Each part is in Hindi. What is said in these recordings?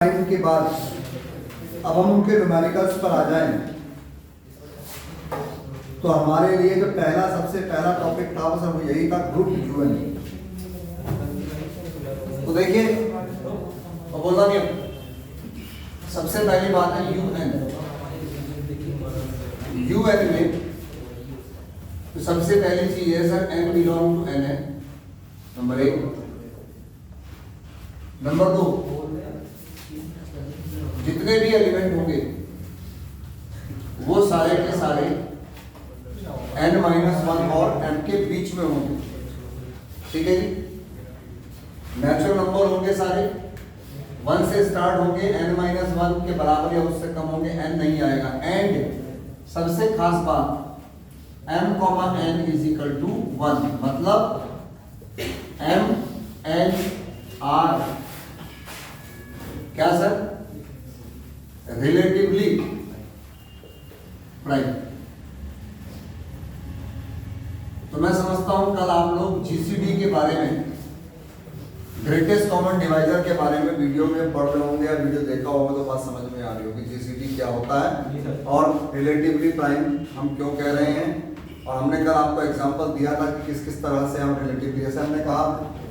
के बाद अब हम उनके न्यूमेरिकल्स पर आ जाएं तो हमारे लिए जो सबसे पहला टॉपिक था वो यही था ग्रुप यूएन। तो देखिए बोला नहीं, सबसे पहली बात है यूएन। यूएन में तो सबसे पहली चीज है sir N belong to N है नंबर 1। नंबर 2, जितने भी एलिमेंट होंगे वो सारे के सारे n-1 और m के बीच में होंगे। ठीक है जी। नेचुरल नंबर होंगे सारे 1 से स्टार्ट होंगे, n-1 के बराबर या उससे कम होंगे, n नहीं आएगा। एंड सबसे खास बात m, n is equal to 1, मतलब m n r क्या सर रिलेटिवली प्राइम। तो मैं समझता हूं कल आप लोग जीसीडी के बारे में, ग्रेटेस्ट कॉमन डिवाइजर के बारे में वीडियो में पढ़ रहे होंगे या वीडियो देखा होगा तो बात समझ में आ रही होगी जीसीडी क्या होता है और रिलेटिवली प्राइम हम क्यों कह रहे हैं। और हमने कल आपको एग्जांपल दिया था कि किस किस तरह से हम रिलेटिवली, जैसे हमने कहा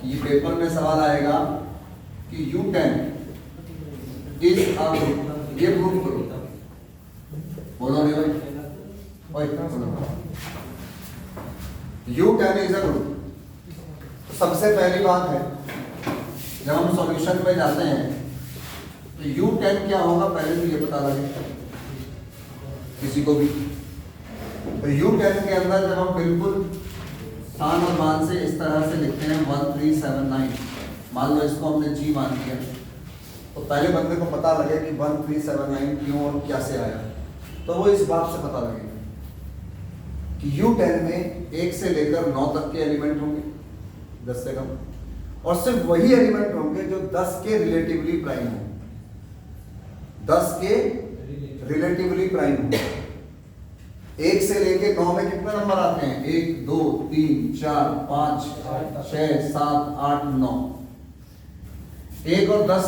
कि ये पेपर में सवाल आएगा कि U10 इज अ ग्रुप, ये प्रूफ करो। बोलो नहीं भाई, U10 इज अ ग्रुप। सबसे पहली बात है जब हम सॉल्यूशन में जाते हैं तो U10 क्या होगा पहले तो ये पता लगे किसी को भी। तो U10 के अंदर जब हम बिल्कुल सान और मान से इस तरह से लिखते हैं 1379, मान लो इसको हमने G मान लिया, तो पहले बंदे को पता लगे कि 1379 क्यों और क्या से आया, तो वो इस बात से पता लगेगा कि U10 में 1 से लेकर 9 तक के एलिमेंट होंगे 10 से कम, और सिर्फ वही एलिमेंट होंगे जो 10 के रिलेटिवली प्राइम हो। 10 के रिलेटिवली प्राइम हो। 1 से लेके 9 में कितने नंबर आते हैं? 1 2 3 4 5 6 7 8 9। 1 और 10,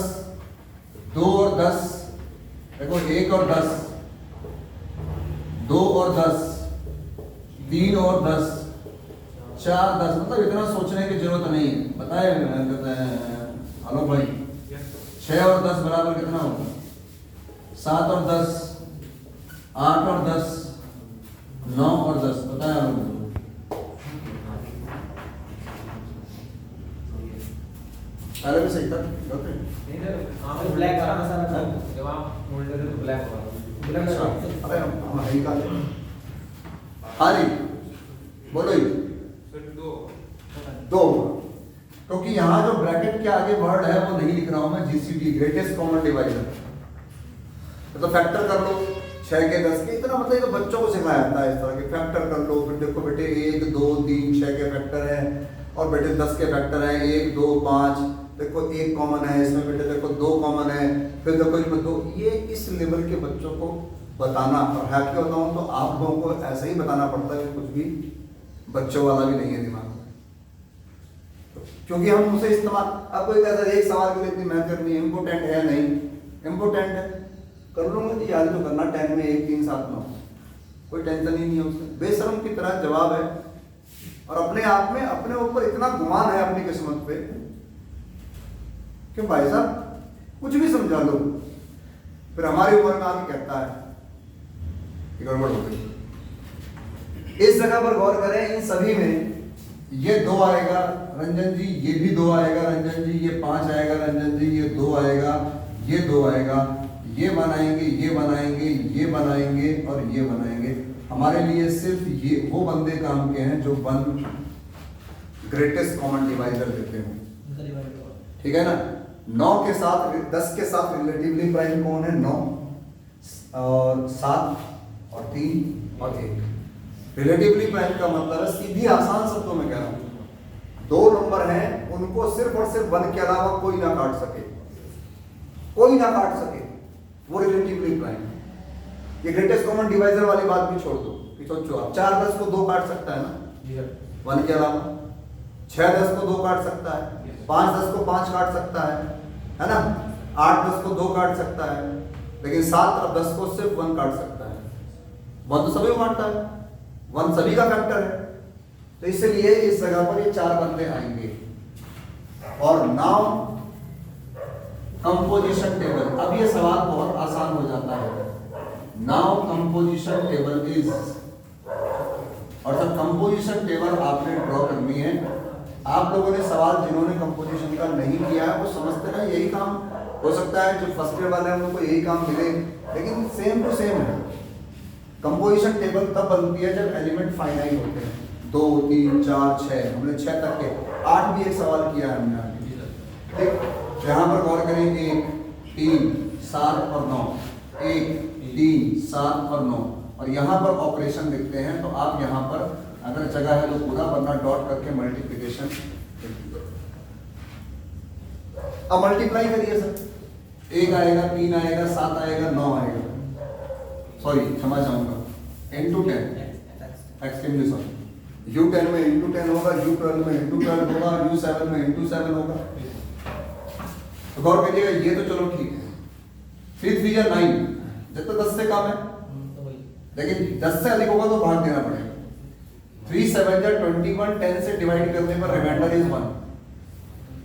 2 और 10, देखो 1 और 10, 2 और 10, 3 और 10, 4 10, मतलब इतना सोचने की जरूरत नहीं है। बताए हेलो भाई, 6 और 10 बराबर कितना होगा? 7 और 10, 8 और 10, 9 और 10, बताया अरे भी सही था। ब्लैक वाला मसाला था जब आप मोल्डर तो ब्लैक वाला अरे हम है ही काले। हाँ जी बोलो ही दो, क्योंकि यहाँ जो ब्रैकेट के आगे वर्ड है वो नहीं लिख रहा हूं मैं, जीसीडी ग्रेटेस्ट कॉमन डिवाइजर। तो फैक्टर कर लो 6 के 10 के, इतना मतलब तो बच्चों को सिखाया जाता है इस तरह के फैक्टर कर लो। फिर देखो बेटे 1 2 3 6 के फैक्टर है, और बेटे 10 के फैक्टर है 1 2 5, देखो 1 कॉमन है इसमें, बेटे देखो 2 कॉमन है, फिर देखो इसमें 2। ये इस लेवल के बच्चों को बताना, और है क्या बताऊं तो आप लोगों को ऐसे ही बताना पड़ता है, कुछ भी बच्चों वाला भी नहीं है दिमाग में, क्योंकि हम उसे इस्तेमाल। अब कोई कहता है एक सवाल के लिए इतनी मेहनत करनी है, इम्पोर्टेंट है नहीं, इम्पोर्टेंट है कर लूंगा जी, याद तो करना 10 में 1 3 7 9, कोई टेंशन ही नहीं है उससे। बेशर्म की तरह जवाब है, और अपने आप में अपने ऊपर इतना गुमान है अपनी किस्मत पे कि भाई साहब कुछ भी समझा लो, फिर हमारी उम्र में आके कहता है कि गड़बड़ हो गई। इस जगह पर गौर करें, इन सभी में ये 2 आएगा रंजन जी, ये भी 2 आएगा रंजन जी, ये 5 आएगा रंजन जी, ये 2 आएगा, ये 2 आएगा, ये बनाएंगे, ये बनाएंगे, ये बनाएंगे और ये बनाएंगे। हमारे लिए सिर्फ ये वो बंदे काम के हैं जो ग्रेटेस्ट कॉमन डिवाइजर देते हो। ठीक है ना। 9 के साथ 10 के साथ रिलेटिवली प्राइम कौन है? 9 और 7 और 3 और 1। रिलेटिवली प्राइम का मतलब है, सीधी आसान शब्दों में कह रहा हूं, 2 नंबर हैं उनको सिर्फ और सिर्फ 1 के अलावा कोई ना काट सके, कोई ना काट सके, वो रिलेटिवली प्राइम। ये ग्रेटेस्ट कॉमन डिवाइजर वाली बात भी छोड़ दो कि सोचो आप 4 10 को 2 काट सकता है ना 1 के अलावा, 6 10 को 2 काट सकता है, 5 10 को 5 काट सकता है ना। 8 10 को 2 काट सकता है, लेकिन 7 और 10 को सिर्फ 1 काट सकता है। 1 तो सभी को काटता है, 1 सभी का फैक्टर है। तो इसलिए इस जगह पर ये 4 बंदे आएंगे। और नाउ कंपोजिशन टेबल, अब ये सवाल बहुत आसान हो जाता है। नाउ कंपोजिशन टेबल इज, और जब कंपोजिशन टेबल आपने ड्रॉ करनी है, आप लोगों ने सवाल जिन्होंने कंपोजिशन का नहीं किया है वो समझते ना यही काम हो सकता है, जो फर्स्ट ईयर वाले हैं उनको यही काम मिले, लेकिन सेम टू सेम है। कंपोजिशन टेबल तब बनती है जब एलिमेंट फाइनाइट होते हैं, 2 3 4 6, हमने 6 तक के, 8 भी एक सवाल किया है हमने। ठीक, यहाँ पर गौर करें, 1 3 7 और 9, 1 3 7 और 9, और यहाँ पर ऑपरेशन लिखते हैं। तो आप यहाँ पर अगर जगह है तो पूरा, वरना डॉट करके मल्टीप्लिकेशन। अब मल्टीप्लाई करिए सर, 1 आएगा, 3 आएगा, 7 आएगा, 9 आएगा, सॉरी क्षमा चाहूंगा, into 10, एक्सट्रीमली सॉरी। U10 में into 10 होगा, U12 में into 12 होगा, U7 में into 7 होगा। तो गौर करिएगा, ये तो चलो ठीक है, 3 3 या 9, जब तक 10 से कम है, लेकिन 10 से अधिक होगा तो भाग देना पड़ेगा। 3 7 या 21, 10 से डिवाइड करने पर रिमाइंडर इज 1।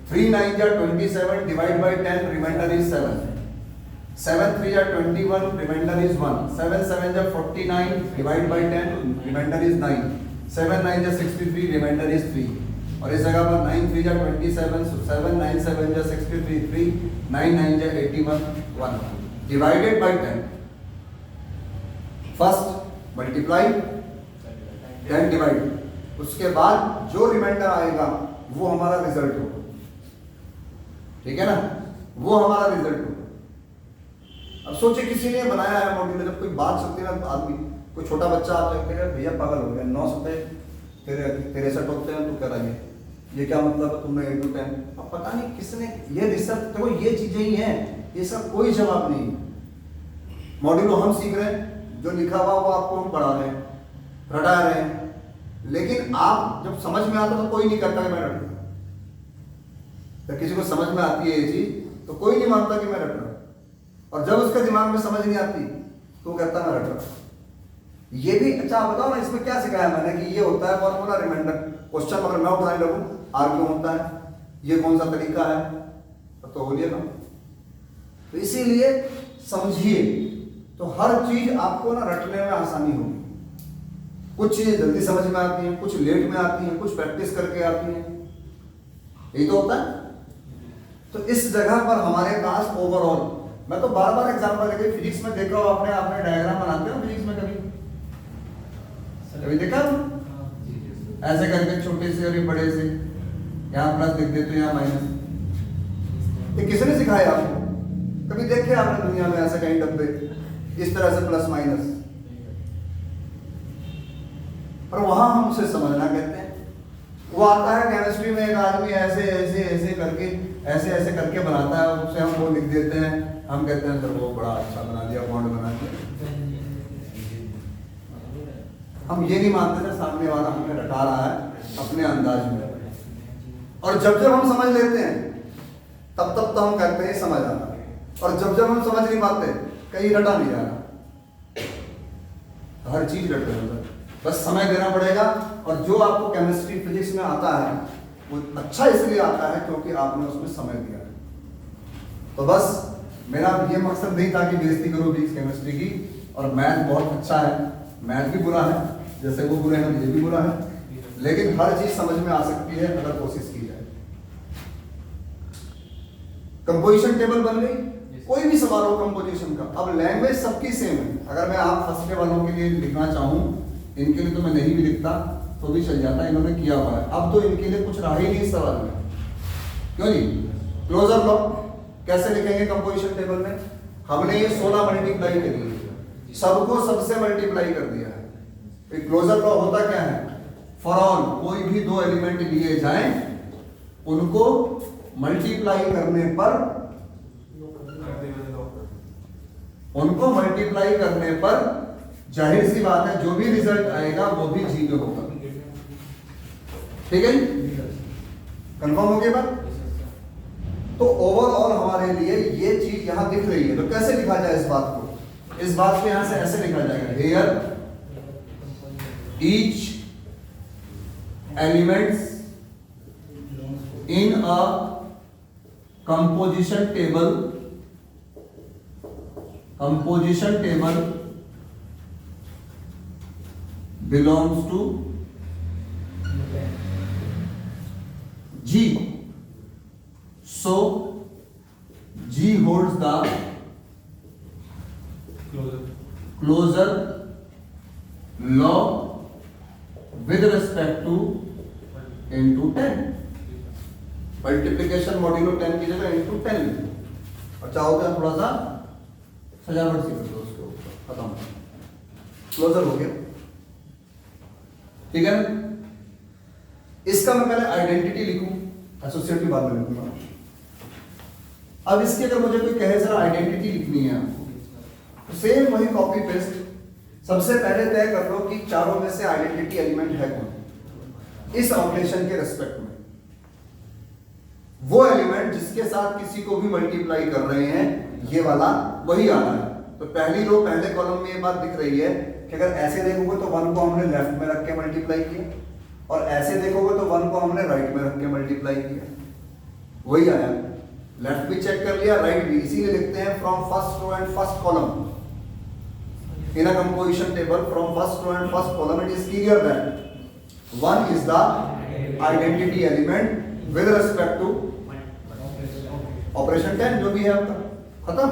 3 9 या 27, डिवाइड बाय 10, रिमाइंडर इज 7। 7 3 या 21, रिमाइंडर इज 1। 7 7 या 49, डिवाइड बाय 10, रिमाइंडर इज 9। 7 9 या 63, रिमाइंडर इज 3। और इस जगह पर 9 3 या 27, 7 9 7 या 63, 3 9 9 या 81, 1 divided by 10। First multiply, then divide, उसके बाद जो रिमाइंडर आएगा वो हमारा रिजल्ट होगा। ठीक है ना, वो हमारा रिजल्ट होगा। अब सोचिए किसी ने बनाया है मॉड्यूल, जब कोई बात सुनती है ना आदमी, कोई छोटा बच्चा आता है, भैया पागल हो गया, 9 सतह 63 होते हैं, तू कह रहा है ये क्या मतलब है, तुमने 8 to 10। अब पता नहीं किसने ये रिसर्च, देखो ये चीजें ही हैं, ये सब कोई जवाब नहीं। मॉड्यूल हम सीख रहे हैं, जो लिखा हुआ वो आपको हम पढ़ा रहे हैं, रटा रहे हैं, लेकिन आप जब समझ में आता तो कोई नहीं करता कि मैं रट रहा। जब किसी को समझ में आती है ये चीज तो कोई नहीं मानता कि मैं रट रहा, और जब उसके दिमाग में समझ नहीं आती तो वो कहता मैं रट रहा। ये भी अच्छा, आप बताओ ना इसमें क्या सिखाया मैंने कि ये होता है फॉर्मूला रिमाइंडर, क्वेश्चन अगर मैं उठाने लगूं आर क्यों होता है, ये कौन सा तरीका है, तो बोलिए ना। तो इसीलिए समझिए, तो हर चीज आपको ना रटने में आसानी होगी। कुछ चीजें जल्दी समझ में आती हैं, कुछ लेट में आती हैं, कुछ प्रैक्टिस करके आती हैं, यही तो होता है। तो इस जगह पर हमारे पास ओवरऑल, मैं तो बार बार एग्जांपल लेके, फिजिक्स में देखा हो आपने, आपने डायग्राम बनाते हो फिजिक्स में कभी देखा ऐसे करके, छोटे से और बड़े से, यहाँ प्लस लिख देते हो, यहाँ माइनस। ये किसने सिखाया आपको? कभी देखे आपने दुनिया में ऐसे कहीं डब्बे इस तरह से प्लस माइनस? और वहां हम उसे समझना कहते हैं। वो आता है केमिस्ट्री में, एक आदमी ऐसे ऐसे ऐसे करके, ऐसे ऐसे करके बनाता है, उसे हम वो लिख देते हैं, हम कहते हैं सर वो बड़ा अच्छा बना दिया, बॉन्ड बना दिया। हम ये नहीं मानते सर सामने वाला हमें रटा रहा है अपने अंदाज में। और जब जब हम समझ लेते हैं तब तब तो हम कहते हैं समझ आता है, और जब जब हम समझ नहीं पाते कहीं रटा नहीं जा रहा। तो हर चीज रट रहे हो, बस समय देना पड़ेगा। और जो आपको केमिस्ट्री फिजिक्स में आता है वो अच्छा इसलिए आता है क्योंकि आपने उसमें समय दिया है। तो बस मेरा ये मकसद नहीं था कि बेइज्जती करो फिजिक्स केमिस्ट्री की। और मैथ बहुत अच्छा है, मैथ भी बुरा है, जैसे वो बुरे हैं ये भी बुरा है, लेकिन हर चीज समझ में आ सकती है अगर कोशिश की जाए। कंपोजिशन टेबल बन गई, कोई भी सवाल हो कंपोजिशन का। अब लैंग्वेज सबकी सेम है, अगर मैं आप फर्स्ट ईयर वालों के लिए लिखना चाहूँ, इनके लिए तो मैं नहीं भी लिखता तो भी चल जाता, इन्होंने किया हुआ है। अब तो इनके लिए कुछ रहा ही नहीं इस सवाल में, क्यों जी? क्लोजर लॉ कैसे लिखेंगे कंपोजिशन टेबल में? हमने ये 16 मल्टीप्लाई करी है, सबको सबसे मल्टीप्लाई कर दिया है। क्लोजर लॉ होता क्या है? फॉर ऑल, कोई भी दो एलिमेंट लिए जाएं, उनको मल्टीप्लाई करने पर, उनको मल्टीप्लाई करने पर जाहिर सी बात है जो भी रिजल्ट आएगा वो भी 0 होगा। ठीक है, कंफर्म हो गया बात? तो ओवरऑल हमारे लिए ये चीज यहां दिख रही है, तो कैसे लिखा जाए इस बात को? इस बात को यहां से ऐसे लिखा जाएगा, hear each elements in a composition table belongs to G. So G holds the closure law with respect to into 10. Multiplication modulo 10 की जगह into 10 और चाहो तो थोड़ा सा सजावट सी कर दो उसके ऊपर, खत्म, क्लोजर हो गया। ठीक है ना? इसका मैं पहले आइडेंटिटी लिखूं, एसोसिएट की बाद में लिखूंगा। अब इसकी अगर मुझे कोई कहे जरा आइडेंटिटी लिखनी है आपको, तो सेम वही कॉपी पेस्ट, सबसे पहले तय कर लो कि चारों में से आइडेंटिटी एलिमेंट है कौन इस ऑपरेशन के रेस्पेक्ट में। वो एलिमेंट जिसके साथ किसी को भी मल्टीप्लाई कर रहे हैं, ये वाला वही आ रहा है। तो पहली रो पहले कॉलम में ये बात दिख रही है कि अगर ऐसे देखोगे तो 1 को हमने लेफ्ट में रख के मल्टीप्लाई किया, और ऐसे देखोगे तो 1 को हमने राइट में रख के मल्टीप्लाई किया, वही आया। लेफ्ट भी चेक कर लिया, राइट भी, इसीलिए लिखते हैं from first row and first column in a composition table, from first row and first column it is clear that 1 is the identity element with respect to operation 10 जो भी है आपका, खत्म।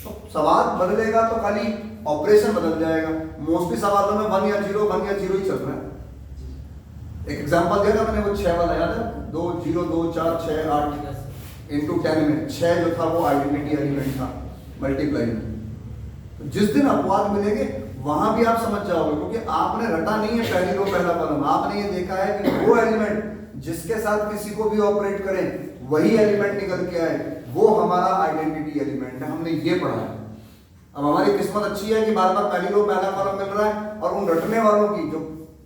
तो सवाल बदलेगा तो खाली ऑपरेशन बदल जाएगा, मोस्टली सवालों में 1 या 0 ही चल रहा है। एक एग्जांपल दिया था मैंने, वो 6 वाला याद है, 2 0 2 4 6 8 इंटू 10 में 6 जो था वो आइडेंटिटी एलिमेंट था मल्टीप्लाई में। तो जिस दिन अपवाद मिलेंगे वहां भी आप समझ जाओगे, क्योंकि आपने रटा नहीं है पहली रो पहला कॉलम, आपने ये देखा है कि वो एलिमेंट जिसके साथ किसी को भी ऑपरेट करें वही एलिमेंट निकल के आए, वो हमारा आइडेंटिटी एलिमेंट है। हमने ये पढ़ा है। अब हमारी किस्मत अच्छी है कि बार बार पहली रो पहला कॉलम मिल रहा है, और उन रटने वालों की जो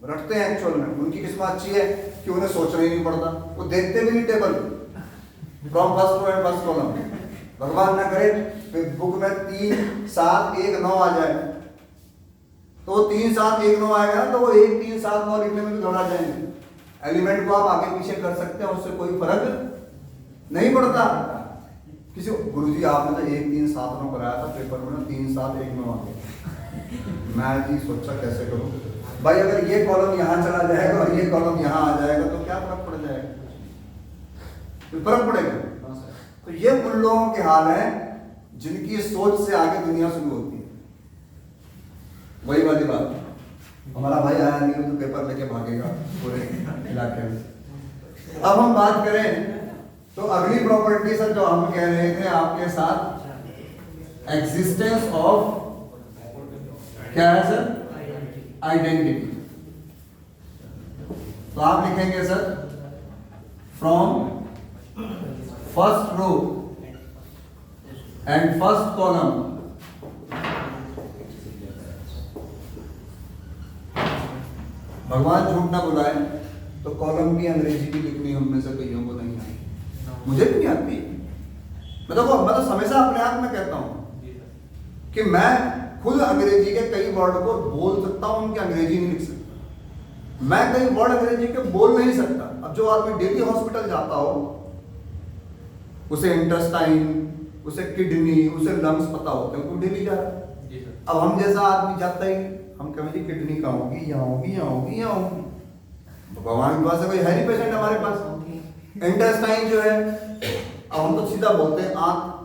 रटते हैं एक्चुअल में उनकी किस्मत अच्छी है कि उन्हें सोचना ही नहीं पड़ता, वो देखते भी नहीं table from first row and first column. भगवान ना करे बुक में 3 7 1 9 आ जाए, तो 3 7 1 9 आएगा ना, तो वो 1 3 7 9 लिखने में भी घबरा जाएंगे। एलिमेंट को आप आगे पीछे कर सकते हैं, उससे कोई फर्क नहीं पड़ता। किसी गुरुजी आपने तो 1 3 7 9 कराया था पेपर में, 3 7 1 9 आ गया। मैं जी सोचा कैसे करूं भाई, अगर ये कॉलम यहां चला जाएगा और ये कॉलम यहां आ जाएगा तो क्या फर्क पड़ जाएगा? फर्क पड़ेगा। तो ये उन लोगों के हाल है जिनकी सोच से आगे दुनिया शुरू होती है। वही वाली बात, हमारा भाई आया नहीं तो पेपर लेके भागेगा पूरे इलाके में। अब हम बात करें तो अगली प्रॉपर्टी सर जो हम कह रहे थे आपके साथ, एग्जिस्टेंस ऑफ क्या है सर? आइडेंटिटी। तो आप लिखेंगे sir from first row and first column भगवान झूठ ना बुलाए तो कॉलम भी अंग्रेजी की लिखनी हम में से कईयों को नहीं आती, मुझे भी नहीं आती। मैं तो हमेशा अपने आप में कहता हूं कि मैं खुद अंग्रेजी के कई वर्ड को बोल सकता हूं, उनकी अंग्रेजी नहीं लिख सकता। मैं कई वर्ड अंग्रेजी के बोल नहीं सकता। अब जो आदमी डेली हॉस्पिटल जाता हो, उसे इंटेस्टाइन, उसे किडनी, उसे लंग्स पता होते हैं, वो डेली जा रहा है। अब हम जैसा आदमी जाता ही, हम कहें जी किडनी कहाँ होगी, यहाँ होगी, यहाँ होगी, यहाँ होगी। भगवान के पास कोई है नहीं पेशेंट हमारे पास। इंटेस्टाइन जो है, अब हम तो सीधा बोलते हैं आंख।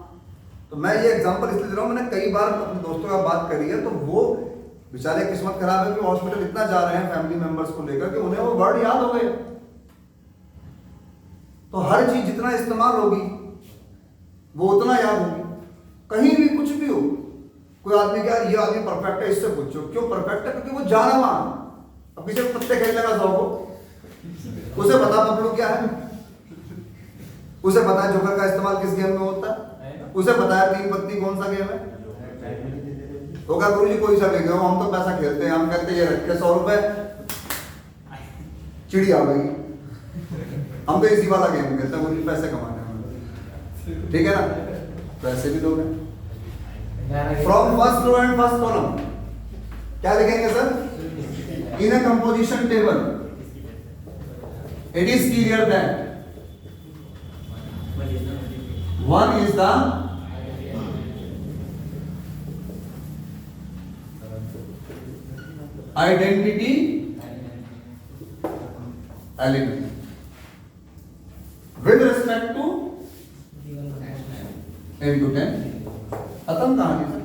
तो मैं ये एग्जांपल इसलिए दे रहा हूँ, मैंने कई बार अपने दोस्तों का बात करी है, तो वो बेचारे किस्मत खराब है कि हॉस्पिटल इतना जा रहे हैं फैमिली मेंबर्स को लेकर कि उन्हें वो वर्ड याद हो गए। तो हर चीज जितना इस्तेमाल होगी वो उतना याद होगी। कहीं भी कुछ भी हो, कोई आदमी क्या ये आदमी परफेक्ट है, इससे पूछो क्यों परफेक्ट है? क्योंकि वो जाना वहां। अब किसी को पत्ते खेलने का शौक हो, उसे पता बबलू क्या है, उसे पता है जोकर का इस्तेमाल किस गेम में होता है, उसे पता है 3 पत्ती कौन सा गेम है। तो क्या गुरु जी कोई सा गेम, हम तो पैसा खेलते हैं, हम कहते ये रखे 100 रुपए, चिड़ी आ गई, हम तो इसी वाला गेम खेलते हैं, गुरु जी पैसे कमाने में। ठीक है ना, तो ऐसे भी लोग हैं। From first row and first column क्या लिखेंगे sir? In a composition table it is clear that one is the identity element with respect to into 10 खत्म कहानी सर।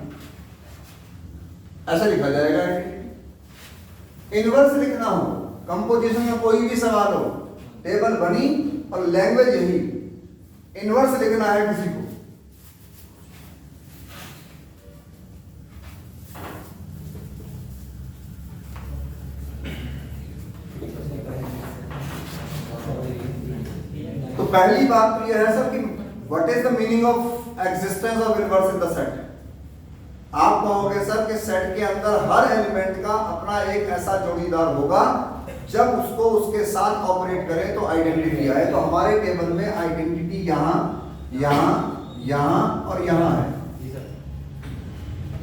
ऐसा लिखा जाएगा। इनवर्स लिखना हो, कंपोजिशन में कोई भी सवाल हो, टेबल बनी और लैंग्वेज यही, इनवर्स लिखना है किसी को, तो पहली बात तो यह है सर कि what is the meaning of existence of inverse in the set. आप कहोगे सर कि सेट के अंदर हर एलिमेंट का अपना एक ऐसा जोड़ीदार होगा, जब उसको उसके साथ ऑपरेट करें तो आइडेंटिटी आए। तो हमारे टेबल में आइडेंटिटी यहां यहां यहां और यहां है।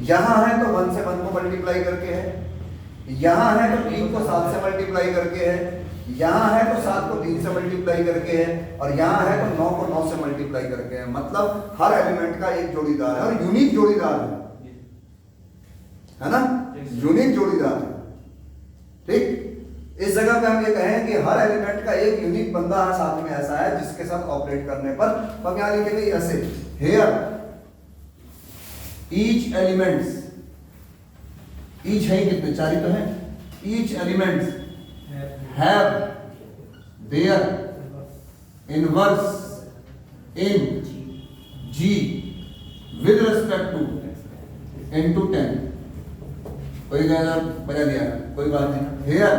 यहां है तो 1 से 1 को मल्टीप्लाई करके है, यहां है तो 3 को 7 से मल्टीप्लाई करके है, यहां है तो 7 को 3 से मल्टीप्लाई करके है, और यहां है तो 9 को 9 से मल्टीप्लाई करके है। मतलब हर एलिमेंट का एक जोड़ीदार है और यूनिक जोड़ीदार है ना, यूनिक जोड़ीदार है। ठीक, इस जगह पे हम ये कहें कि हर एलिमेंट का एक यूनिक बंदा है साथ में ऐसा है जिसके साथ ऑपरेट करने पर तो हम यहां लिखेंगे ऐसे, हेयर ईच एलिमेंट्स, ईच है कितने, 4 ही तो है, each elements have their inverse in G with respect to into 10। कोई कहना बजा दिया, कोई बात नहीं। Here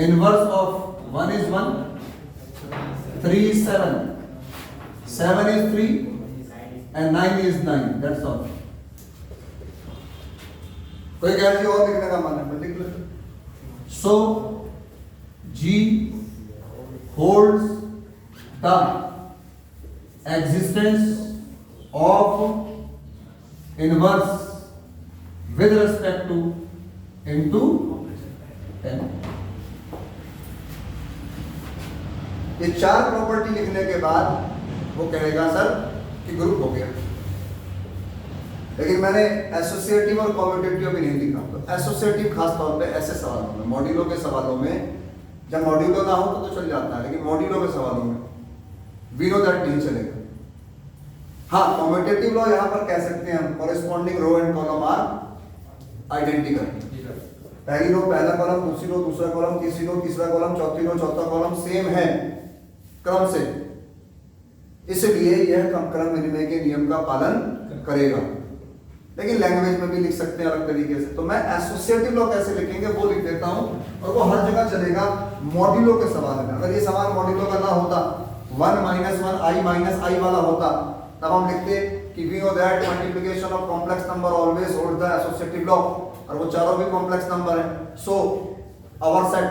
inverse of 1 is 1, 3 is 7, 7 is 3 and 9 is 9, that's all। कोई कह रही और लिखने का मन है, लिख लो। सो G holds the existence of inverse with respect to into 10। ये 4 प्रॉपर्टी लिखने के बाद वो कहेगा सर कि ग्रुप हो गया। लेकिन मैंने एसोसिएटिव और कॉम्यूटेटिव भी नहीं लिखा। तो एसोसिएटिव खास तौर पे ऐसे सवालों में, मॉड्यूलो के सवालों में, जब मॉड्यूलो ना हो तो चल जाता है, लेकिन मॉड्यूलो के सवालों में वी नो दैट नहीं चलेगा। हाँ, कॉम्यूटेटिव लॉ यहां पर कह सकते हैं हम, corresponding row and column are identical. पहली रो पहला कॉलम, दूसरी रो दूसरा कॉलम, तीसरी रो तीसरा कॉलम, चौथी रो चौथा कॉलम सेम है क्रम से, इसलिए यह क्रम विनिमय के नियम का पालन करेगा। लेकिन लैंग्वेज में भी लिख सकते हैं अलग तरीके से। तो मैं एसोसिएटिव लॉ कैसे लिखेंगे वो लिख देता हूं, और वो हर जगह चलेगा मॉड्यूलो के सवाल में। अगर ये सवाल मॉड्यूलो का ना होता, 1 - 1 I - I वाला होता, तब हम लिखते कि we know that multiplication of complex number always hold the associative law, और वो चारों भी कॉम्प्लेक्स नंबर है। सो आवर सेट,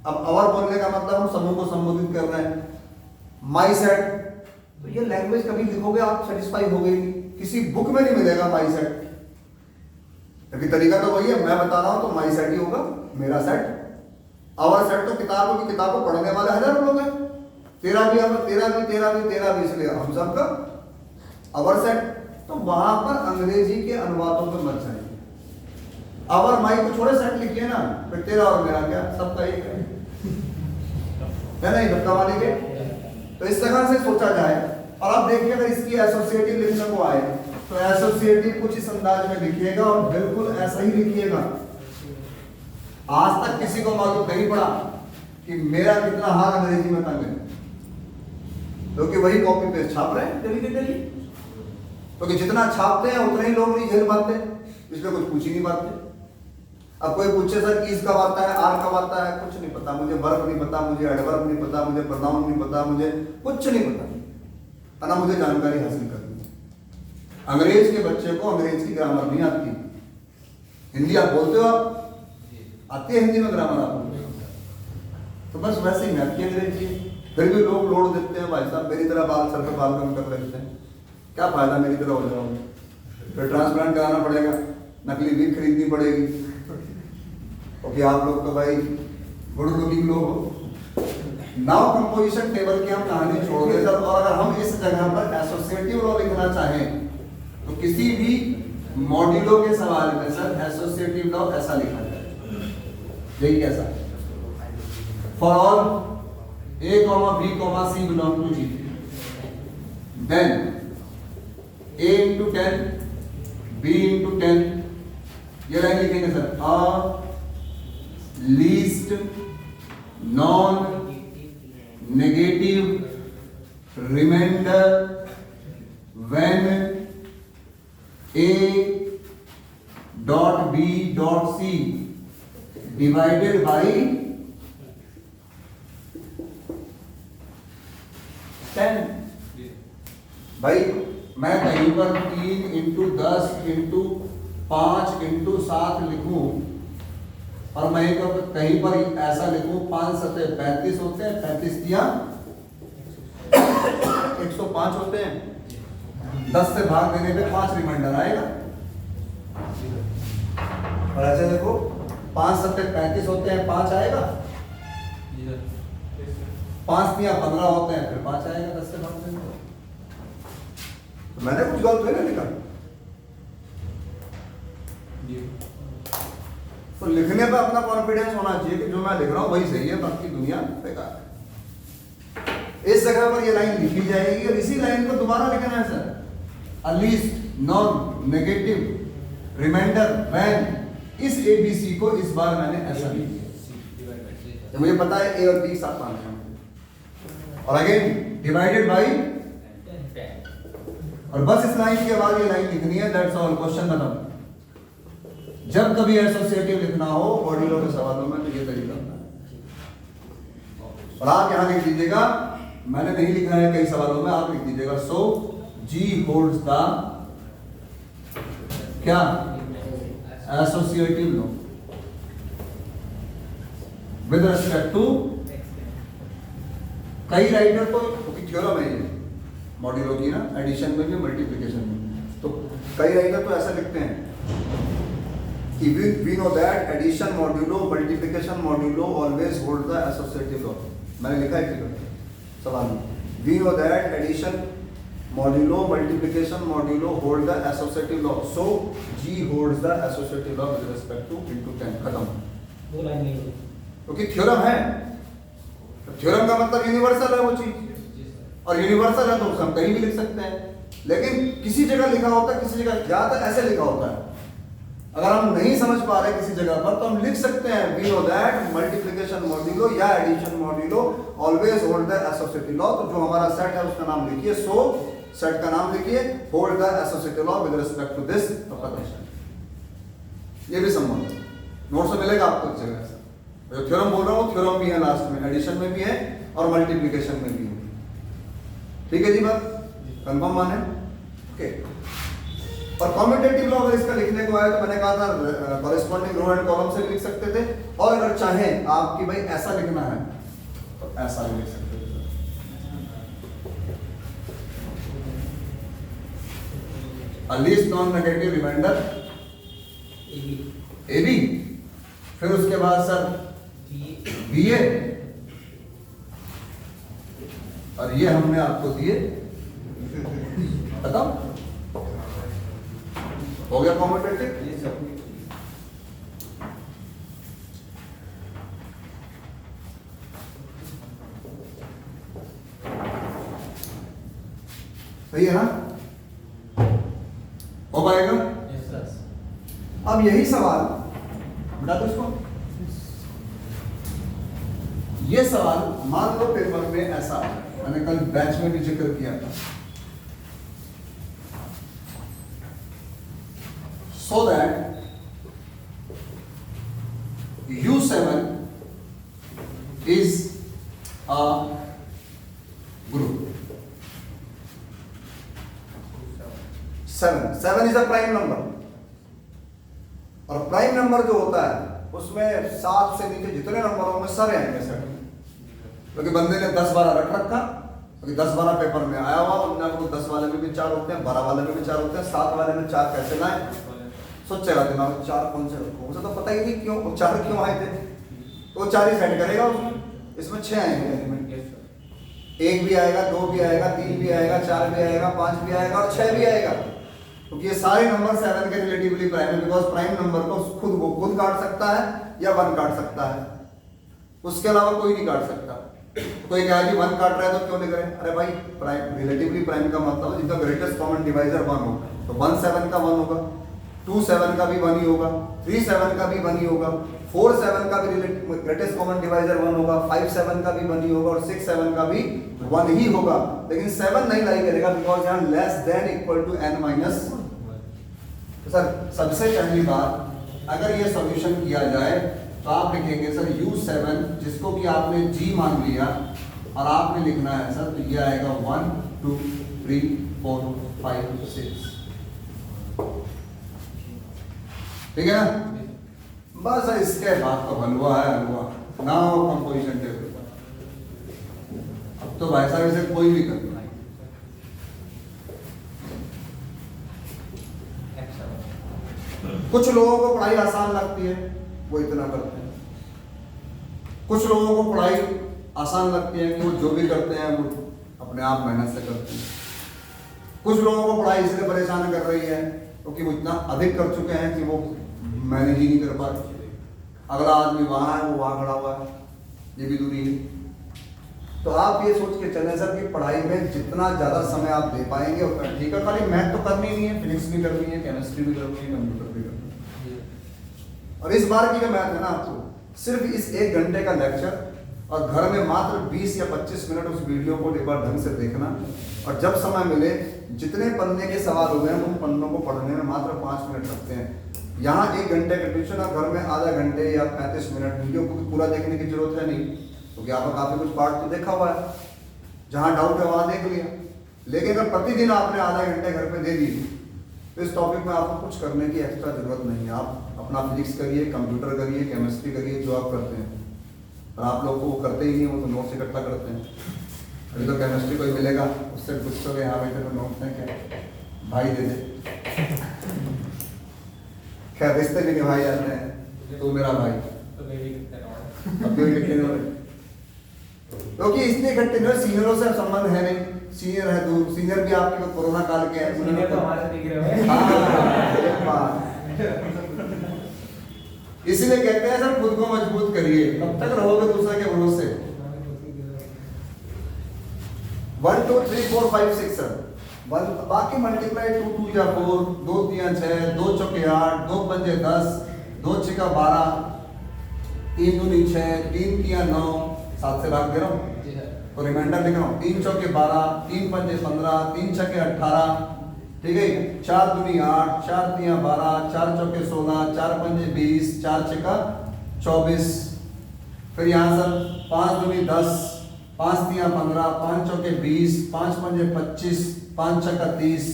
अब आवर बोलने का मतलब हम समूह को संबोधित कर रहे हैं, माई सेट। तो ये लैंग्वेज कभी लिखोगे आप सेटिस्फाई हो गई, किसी बुक में नहीं मिलेगा माई सेट, क्योंकि तरीका तो वही है, मैं बता रहा हूं तो माई सेट ही होगा, मेरा सेट। आवर सेट तो किताबों की किताब को पढ़ने वाले हजारों लोग हैं, तेरा भी, इसलिए हम सब का आवर सेट। तो वहां पर अंग्रेजी के अनुवादों पर मत जाइए। आवर माई को छोड़े सेट लिखिए ना, फिर तेरा और मेरा क्या, सबका एक है नहीं, सबका वाले के। तो इस तरह से सोचा जाए। और अब देखिए, अगर इसकी एसोसिएटिव लिखने को आए तो एसोसिएटिव कुछ इस अंदाज में लिखिएगा और बिल्कुल ऐसा ही लिखिएगा। आज तक किसी को मालूम नहीं पड़ा कि मेरा कितना हाथ अंग्रेजी में तंग है, क्योंकि वही कॉपी पेस्ट छाप रहे हैं डेली के डेली। क्योंकि जितना छापते हैं उतने ही लोग नहीं झेल पाते, इसलिए कुछ पूछ ही नहीं पाते। अब कोई पूछे सर ईज कब आता है, आर कब आता है, कुछ नहीं पता मुझे, वर्ब नहीं पता मुझे, एडवर्ब नहीं पता मुझे, प्रोनाउन नहीं पता मुझे, कुछ नहीं पता, ना मुझे जानकारी हासिल करनी है। अंग्रेज के बच्चे को अंग्रेज की ग्रामर नहीं आती। हिंदी आप बोलते हो, आप आती है हिंदी में ग्रामर आपको, तो बस वैसे ही आपकी अंग्रेजी। फिर भी लोग लोड देते हैं भाई साहब, मेरी तरह बाल सर पे बाल कम कर लेते हैं, क्या फायदा मेरी तरह हो जाओगे, फिर ट्रांसप्लांट कराना पड़ेगा, नकली वीक खरीदनी पड़ेगी, क्योंकि आप लोग तो भाई गुड लुकिंग लोग हो। नाउ कंपोजिशन टेबल की हम कहानी छोड़ दें सर, और अगर हम इस जगह पर एसोसिएटिव लॉ लिखना चाहें तो किसी भी मॉड्यूलो के सवाल में सर एसोसिएटिव लॉ ऐसा लिखा जाए, यही कैसा, for all A, B, C belong to G, then A into 10, B into 10, ये लाइन लिखेंगे sir, a least non negative remainder when A dot B dot C divided by 10। भाई मैं कहीं पर 3 इंटू 10 इंटू 5 इंटू 7 लिखूं और मैं कहीं पर ऐसा लिखूं 5 सत्ते 35 होते हैं, 35 दिया 105 होते हैं, 10 से भाग देने पे 5 रिमाइंडर आएगा। और ऐसे देखो 5 सत्ते 35 होते हैं, 5 आएगा, 5 दिया 15 होते हैं, फिर 5 आएगा 10 से भाग देने पे। तो मैंने कुछ गलत है ना लिखा, तो लिखने पे अपना कॉन्फिडेंस होना चाहिए कि जो मैं लिख रहा हूं वही सही है, बाकी दुनिया बेकार है। इस जगह पर ये लाइन लिखी जाएगी और इसी लाइन को दोबारा लिखना है sir, least non negative remainder when, इस ABC को इस बार मैंने ऐसा लिख दिया, तो मुझे पता है A और B साथ आना है, और अगेन डिवाइडेड बाई, और बस इस लाइन के बाद ये लाइन लिखनी है, दैट्स ऑल, क्वेश्चन खत्म। जब कभी एसोसिएटिव लिखना हो मॉड्यूलो के सवालों में तो ये तरीका होता है। और आप यहां लिख दीजिएगा, मैंने नहीं लिखा है कई सवालों में, आप लिख दीजिएगा सो G होल्ड्स द क्या associative law with respect to, कई राइटर तो थ्योरम है ये मॉड्यूलो की ना, एडिशन में भी मल्टीप्लिकेशन में, तो कई राइटर तो ऐसा लिखते हैं कि we know that addition modulo multiplication modulo always hold the associative law। मैंने लिखा है कि सवाल में we know that addition modulo multiplication modulo hold the associative law, so G holds the associative law with respect to into 10, खत्म, दो लाइन नहीं होगी क्योंकि थ्योरम है, थ्योरम का मतलब यूनिवर्सल है वो चीज, और यूनिवर्सल है तो हम कहीं भी लिख सकते हैं, लेकिन किसी जगह लिखा होता है, किसी जगह ज्यादातर ऐसे लिखा होता है। अगर हम नहीं समझ पा रहे किसी जगह पर तो हम लिख सकते हैं we know that multiplication modulo या addition modulo always hold the associative law, तो जो हमारा सेट है उसका नाम लिखिए, सो सेट का नाम लिखिए, hold the associative law with respect to this, तो खत्म। ये भी संबंध नोट से मिलेगा आपको इस जगह से, जो थ्योरम बोल रहा हूँ थ्योरम भी है लास्ट में, एडिशन में भी है और मल्टीप्लिकेशन में भी है, ठीक है जी, बात कंफर्म माने, ओके। और कॉम्यूटेटिव लॉ अगर इसका लिखने को आया तो मैंने कहा था कॉरेस्पॉन्डिंग रो एंड कॉलम से भी लिख सकते थे, और अगर चाहें आपकी भाई ऐसा लिखना है तो ऐसा भी लिख सकते थे। Least non negative remainder AB, फिर उसके बाद सर BA, और ये हमने आपको दिए, बताओ हो गया कॉम्यूटेटिव। सही है ना, हो पाएगा। अब यही सवाल बता दो इसको, ये सवाल मान लो पेपर में ऐसा, मैंने कल बैच में भी जिक्र किया था, so that U7 is a group, 7 is a prime number, और प्राइम नंबर जो होता है उसमें 7 से नीचे जितने नंबर होंगे सारे आएंगे सेट में, क्योंकि बंदे ने 10-12 रख रखा, क्योंकि 10-12 पेपर में आया हुआ, उन्होंने आपको 10 वाले में भी 4 होते हैं, 12 वाले में भी 4 होते हैं, 7 वाले में 4 कैसे लाए, सोचेगा दिमाग में 4 कौन से रखो, उसे तो पता ही नहीं क्यों 4 क्यों आए थे, तो 4 ही सेट करेगा उसमें। इसमें 6 आएंगे एलिमेंट, 1 भी आएगा, 2 भी आएगा, 3 भी आएगा, 4 भी आएगा, 5 भी आएगा और 6 भी आएगा, क्योंकि ये सारे नंबर 7 के रिलेटिवली प्राइम है, बिकॉज प्राइम नंबर को खुद काट सकता है या 1 काट सकता है, उसके अलावा कोई नहीं काट सकता। कोई कहा कि 1 काट रहा है तो क्यों नहीं करें, अरे भाई प्राइम रिलेटिवली प्राइम का मतलब है जिसका ग्रेटेस्ट कॉमन डिवाइजर 1 हो, तो 1 7 का 1 होगा, 2 7 का भी 1 ही होगा, 3 7 का भी 1 ही होगा, 4 7 का भी ग्रेटेस्ट कॉमन डिवाइजर 1 होगा, 5 7 का भी 1 ही होगा और 6 7 का भी 1 ही होगा, लेकिन 7 नहीं लाई करेगा बिकॉज यहाँ less than equal to n minus. Sir सबसे पहली बात, अगर ये सॉल्यूशन किया जाए तो आप लिखेंगे सर U7 जिसको कि आपने G मान लिया और आपने लिखना है सर, तो ये आएगा 1 2 3 4 5 6, ठीक है ना। बस इसके बाद तो हलवा है, हलवा नाउ कंपोजिशन टेबल। अब तो भाई साहब इसे कोई भी कर लो, कुछ लोगों को पढ़ाई आसान लगती है वो इतना करते हैं, कुछ लोगों को पढ़ाई आसान लगती है कि वो जो भी करते हैं वो अपने आप मेहनत से करते हैं, कुछ लोगों को पढ़ाई इसलिए परेशान कर रही है क्योंकि वो इतना अधिक कर चुके हैं कि वो मैनेज ही नहीं कर पा रहे। अगला आदमी वहां है, वो वहां खड़ा हुआ है, ये भी दूरी है। तो आप ये सोच के चलें सर कि पढ़ाई में जितना ज्यादा समय आप दे पाएंगे उतना ठीक है। खाली मैथ तो करनी नहीं है, फिजिक्स भी करनी है, केमिस्ट्री भी करनी है, कंप्यूटर भी करनी है। और इस बार की जो मैथ है ना, आपको सिर्फ इस 1 घंटे का लेक्चर और घर में मात्र 20 या 25 मिनट उस वीडियो को एक बार ढंग से देखना, और जब समय मिले जितने पन्ने के सवाल हो गए उन पन्नों को पढ़ने में मात्र 5 मिनट लगते हैं। यहाँ 1 घंटे का ट्यूशन और घर में आधा घंटे या 35 मिनट, वीडियो को पूरा देखने की जरूरत है नहीं, क्योंकि आपने काफी कुछ पार्ट तो देखा हुआ है, जहाँ डाउट है वहाँ देख लिया। लेकिन अगर प्रतिदिन आपने आधा घंटे घर पे दे दी तो इस टॉपिक में आपको कुछ करने की एक्स्ट्रा जरूरत नहीं है। आप अपना फिजिक्स करिए, कंप्यूटर करिए, केमिस्ट्री करिए, जो आप करते हैं। और आप लोग वो करते ही नहीं, वो तो नोट्स इकट्ठा करते हैं। अभी तो केमिस्ट्री कोई मिलेगा उससे पूछोगे यहाँ बैठे तो नोट्स हैं क्या, भाई दे दे। खैर रिश्ते भी निभाए जाते हैं, तो मेरा भाई अब भी लिखते हैं, क्योंकि इसलिए इकट्ठे जो सीनियरों से संबंध है नहीं, सीनियर है दूर, सीनियर भी आपके कोरोना काल के हैं, सीनियर तो हमारे दिख रहे हैं। इसीलिए कहते हैं सर खुद को मजबूत करिए, कब तक रहोगे दूसरे के भरोसे। 1 2 3 4 5 6 7 बाकी मल्टीप्लाई 2 2 या 4, 2 3 6, 2 चौके 8, 2 पंजे 10, 2 छिका 12, 3 दूनी 6, 3 3 9, 7 से भाग दे रहा हूँ तो रिमाइंडर लिख रहा हूँ, 3 चौके 12, 3 पंजे 15, 3 छके 18, ठीक है, 4 दूनी 8, 4 3 12, 4 चौके 16, 4 पंजे 20, 4 छका 24। फिर यहाँ सर 5 दूनी 10, 5 3 15, 5 चौके 20, 5 पंजे 25, 5 छका 30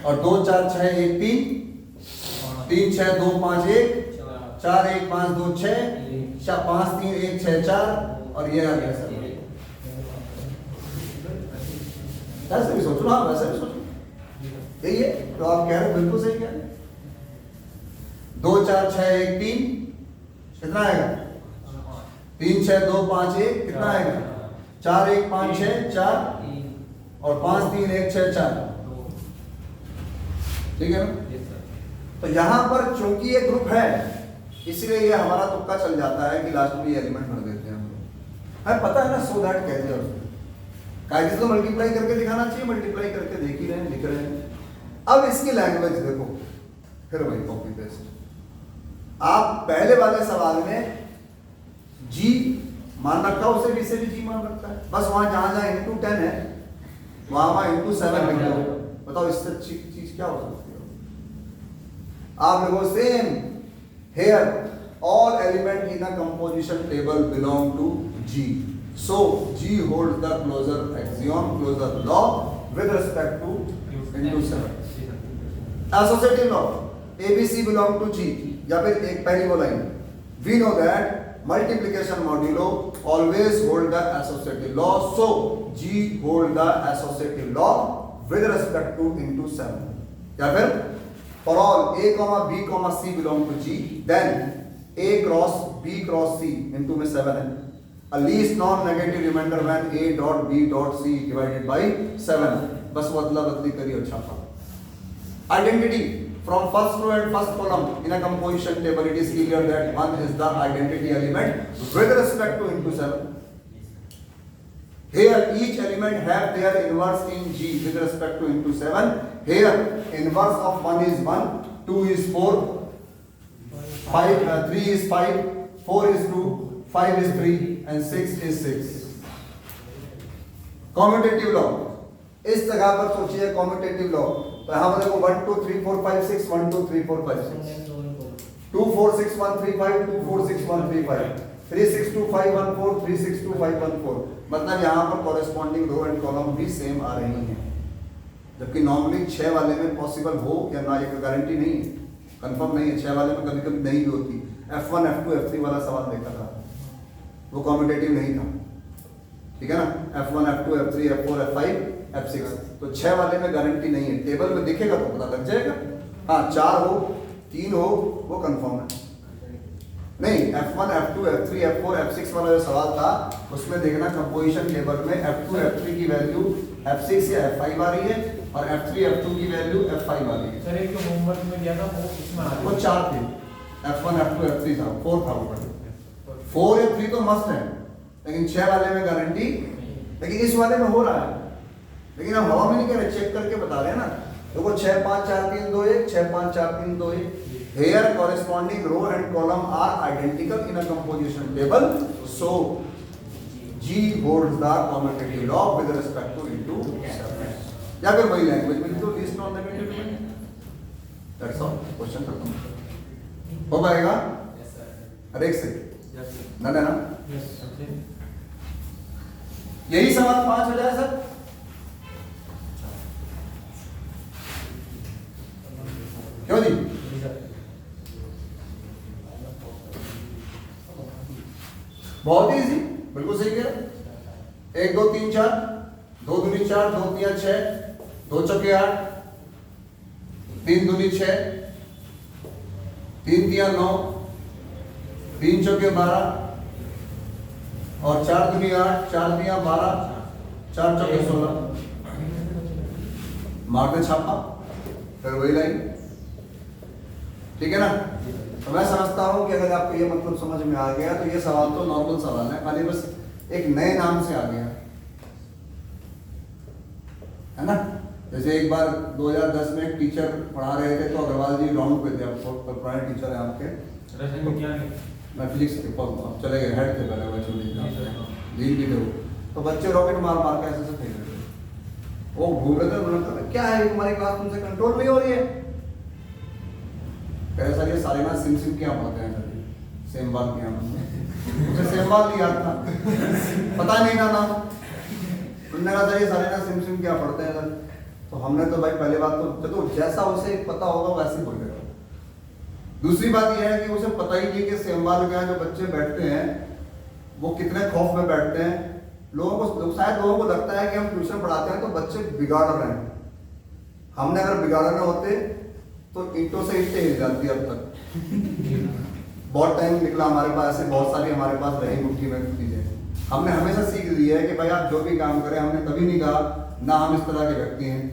और 2 4 6 1 3, 3 6 2 5 1, 4 1 5 2 6, 5 3 1 6 4 और ये आ गया सर। ऐसे भी सोचो ना, वैसे भी सोचो, यही है तो आप कह रहे हो, बिल्कुल सही कह रहे हैं। 2 4 6 1 3 कितना आएगा, 3 6 2 5 1 कितना आएगा, 4 1 5 6 4 और 5 3 1 6 4, ठीक है ना। तो यहां पर चूंकि ये ग्रुप है इसलिए ये हमारा तुक्का चल जाता है कि लास्ट में ये एलिमेंट भर देते हैं हम लोग, हमें पता है ना, सो दैट कह दिया उसने कायदे से मल्टीप्लाई करके दिखाना चाहिए, मल्टीप्लाई करके देख ही रहे हैं, लिख रहे हैं। अब इसकी लैंग्वेज देखो, फिर वही कॉपी पेस्ट। आप पहले वाले सवाल में जी मान रखा, उसे भी इसे भी जी मान रखा है, बस वहां जहां जहां इंटू 10 है वहां इंटू 7 लिख दो। बताओ इससे अच्छी चीज क्या हो सकती है। आप लोगों same here all element in a composition table belong to G, so G holds the closure axiom, closure law with respect to into 7 associative law ABC belong to G, या फिर एक पहली वो line, we know that multiplication modulo always hold the associative law, so G hold the associative law with respect to into 7. या फिर for all A, B, C belong to G, then A cross B cross C into में 7 है. A least non-negative remainder when A dot B dot C divided by 7. बस वो अदला बदली करी और छापा. Identity from first row and first column in a composition table, it is clear that 1 is the identity element with respect to into 7. Here each element have their inverse in G with respect to into 7. Here inverse of 1 is 1, 2 is 4, 3 is 5, 4 is 2, 5 is 3 and 6 is 6. Commutative law. इस जगह पर सोचिए commutative law. तो यहाँ पर देखो 1 2 3 4 5 6 1 2 3 4 5 6 2 4 6 1 3 5 2 4 6 1 3 5 3 6 2 5 1 4 3 6 2 5 1 4. मतलब यहाँ पर corresponding row and column भी सेम आ रही हैं, जबकि नॉर्मली 6 वाले में पॉसिबल हो या ना ये गारंटी नहीं है, कंफर्म नहीं है. 6 वाले में कभी कभी नहीं भी होती. F1 F2 F3 वाला सवाल देखा था, वो कॉम्पिटेटिव नहीं था, ठीक है ना. F1 F2 F3 F4 F5 F6. तो 6 वाले में गारंटी नहीं है. टेबल में दिखेगा तो पता लग जाएगा. हाँ 4 हो 3 हो वो कंफर्म है. नहीं F1 F2 F3 F4 F6 वाला जो सवाल था उसमें देखना कंपोजिशन टेबल में F2 F3 की वैल्यू F6 या F5 आ रही है और F3 F2 की वैल्यू F5 आ रही है. सर एक जो होमवर्क में दिया था वो इसमें आ रहा है. वो 4 थे. F1 F2 F3 था, 4 था ऊपर. 4 या 3 तो मस्त है, लेकिन 6 वाले में गारंटी. लेकिन इस वाले में हो रहा है, लेकिन हम हवा में नहीं कह रहे, चेक करके बता रहे हैं ना. देखो 6 5 4 3 2 1 6 5 4 3 2 1. Here corresponding row and column are identical in a composition table, so G holds the commutative law with respect to into 7. या फिर वही लैंग्वेज में तो least non-negative element. That's all. Question खत्म हो पाएगा. हर एक से ना ना यही सवाल 5 हो जाए सर. क्यों जी? बहुत इजी, बिल्कुल सही कह रहे. 1 2 3 4 2 दूनी 4 2 3 6 2 चौके 8 3 दूनी 6 3 3 9 3 चौके 12 और 4 दूनी 8 4 3 12 4 चौके 16. मार दे छापा, फिर वही लाइन, ठीक है ना. तो मैं समझता हूं कि अगर आपको ये मतलब समझ में आ गया तो ये सवाल तो नॉर्मल सवाल है, खाली बस एक नए नाम से आ गया है ना. जैसे एक बार 2010 में एक टीचर पढ़ा रहे थे तो अग्रवाल जी राउंड पे थे, आपको पुराने टीचर हैं आपके. मैं फिजिक्स के चले गए, हेड थे पहले बच्चों दिन भी थे. तो बच्चे रॉकेट मार मार के ऐसे फेंक रहे थे. वो घूम रहे थे, उन्होंने कहा क्या है तुम्हारी क्लास तुमसे कंट्रोल नहीं हो रही है. कह सर ये सारे ना सिम सिम क्या पढ़ते हैं सर, सेम बाल क्या मुझे सेम बाल नहीं याद था, पता नहीं था नाम. उन्होंने कहा सर ये सारे ना सिम सिम क्या पढ़ते हैं सर. तो हमने तो भाई पहले बात तो जैसा उसे पता होगा वैसे ही बोलेगा. दूसरी बात यह है कि उसे पता ही नहीं कि सेम बाल के यहाँ जो बच्चे बैठते हैं वो कितने खौफ में बैठते हैं. शायद लोगों को लगता है कि हम ट्यूशन पढ़ाते हैं तो बच्चे बिगाड़ रहे हैं. हमने अगर बिगाड़ना होते तो ईंटों से ईंटें हिल जाती अब तक. बहुत टाइम निकला हमारे पास, ऐसे बहुत सारी हमारे पास रही मुट्ठी में चीजें. हमने हमेशा सीख लिया है कि भाई आप जो भी काम करें, हमने कभी नहीं कहा ना हम इस तरह के व्यक्ति हैं.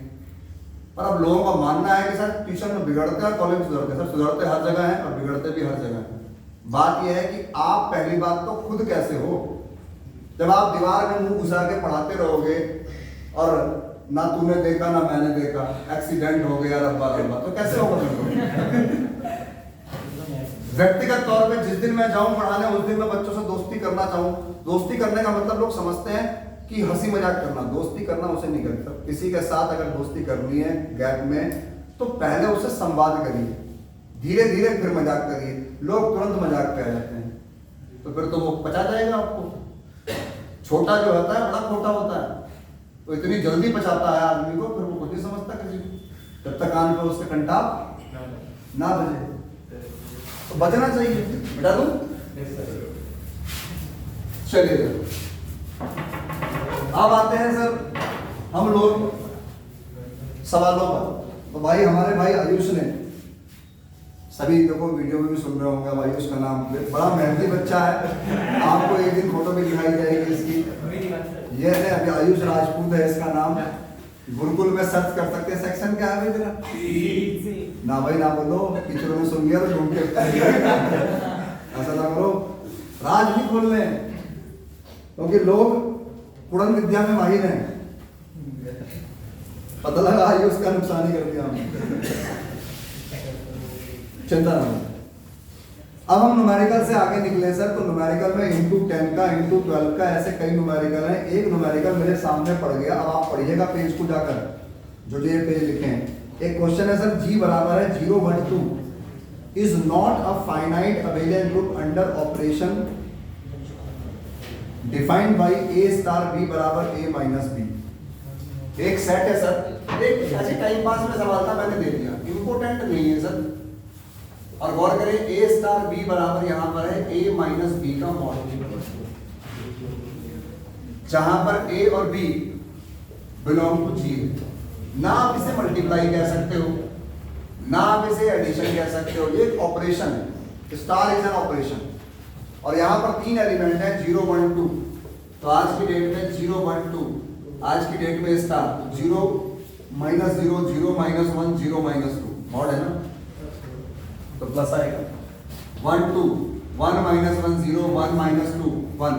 पर अब लोगों का मानना है कि सर ट्यूशन में बिगड़ते हैं, कॉलेज में सुधरते हैं. सर सुधरते हर जगह है और बिगड़ते भी हर जगह है. बात यह है कि आप पहली बात तो खुद कैसे हो. जब आप दीवार में मुंह घुसा के पढ़ाते रहोगे और ना तूने देखा ना मैंने देखा, एक्सीडेंट हो गया रब्बा रब्बा, तो कैसे होगा तुमको. व्यक्तिगत तौर पे जिस दिन मैं जाऊं पढ़ाने उस दिन मैं बच्चों से दोस्ती करना चाहूं. दोस्ती करने का मतलब लोग समझते हैं कि हंसी मजाक करना. दोस्ती करना उसे नहीं करता. किसी के साथ अगर दोस्ती करनी है गैप में तो पहले उसे संवाद करिए, धीरे धीरे फिर मजाक करिए. लोग तुरंत मजाक पे आ जाते हैं तो फिर तो वो पचा जाएगा आपको. छोटा जो होता है बड़ा खोटा होता है, तो इतनी जल्दी पचाता है आदमी को, फिर वो कुछ नहीं समझता किसी को. जब तक कान पे उसके कंटाप ना बजे तो बजना चाहिए. बेटा तुम चलिए सर, अब आते हैं सर हम लोग सवालों पर। तो भाई हमारे भाई आयुष ने, सभी देखो वीडियो में भी सुन रहे होंगे, आयुष का नाम बड़ा मेहनती बच्चा है, आपको एक दिन फोटो भी दिखाई जाएगी इसकी। ये है अभी आयुष राजपूत है इसका नाम, गुरुकुल में सर्च कर सकते हैं। सेक्शन क्या है भाई तेरा? ना भाई ना बोलो, टीचरों ने सुन लिया तो ढूंढ के ऐसा ना करो, राज भी खोल लें, क्योंकि लोग कुड़न विद्या में माहिर हैं। पता लगा आयुष का नुकसान ही कर दिया हमने, चिंता ना। अब हम न्यूमेरिकल से आगे निकले सर, तो न्यूमेरिकल में इंटू 10 का, इंटू 12 का, ऐसे कई न्यूमेरिकल हैं। एक न्यूमेरिकल मेरे सामने पड़ गया, अब आप पढ़िएगा पेज को जाकर, जो ये पेज लिखे हैं। एक क्वेश्चन है सर, G बराबर है 0 1 2 is not a finite abelian group under operation defined by A star B बराबर A माइनस B। एक सेट है सर, एक ऐसे टाइम पास में सवाल था, मैंने दे दिया, इंपोर्टेंट नहीं है सर। और गौर करें A स्टार B बराबर यहां पर है A माइनस B का मॉड, जहां पर A और B बिलोंग टू G है। ना आप इसे मल्टीप्लाई कह सकते हो, ना आप इसे एडिशन कह सकते हो, ये एक ऑपरेशन है, स्टार इज एन ऑपरेशन। और यहां पर 3 एलिमेंट है 0 1 2, तो आज की डेट में 0 1 2, आज की डेट में star 0 minus 0 0 minus 1 0 minus 2 mod है ना, तो प्लस आएगा। 1 2 1 माइनस 1 0 1 माइनस 2 1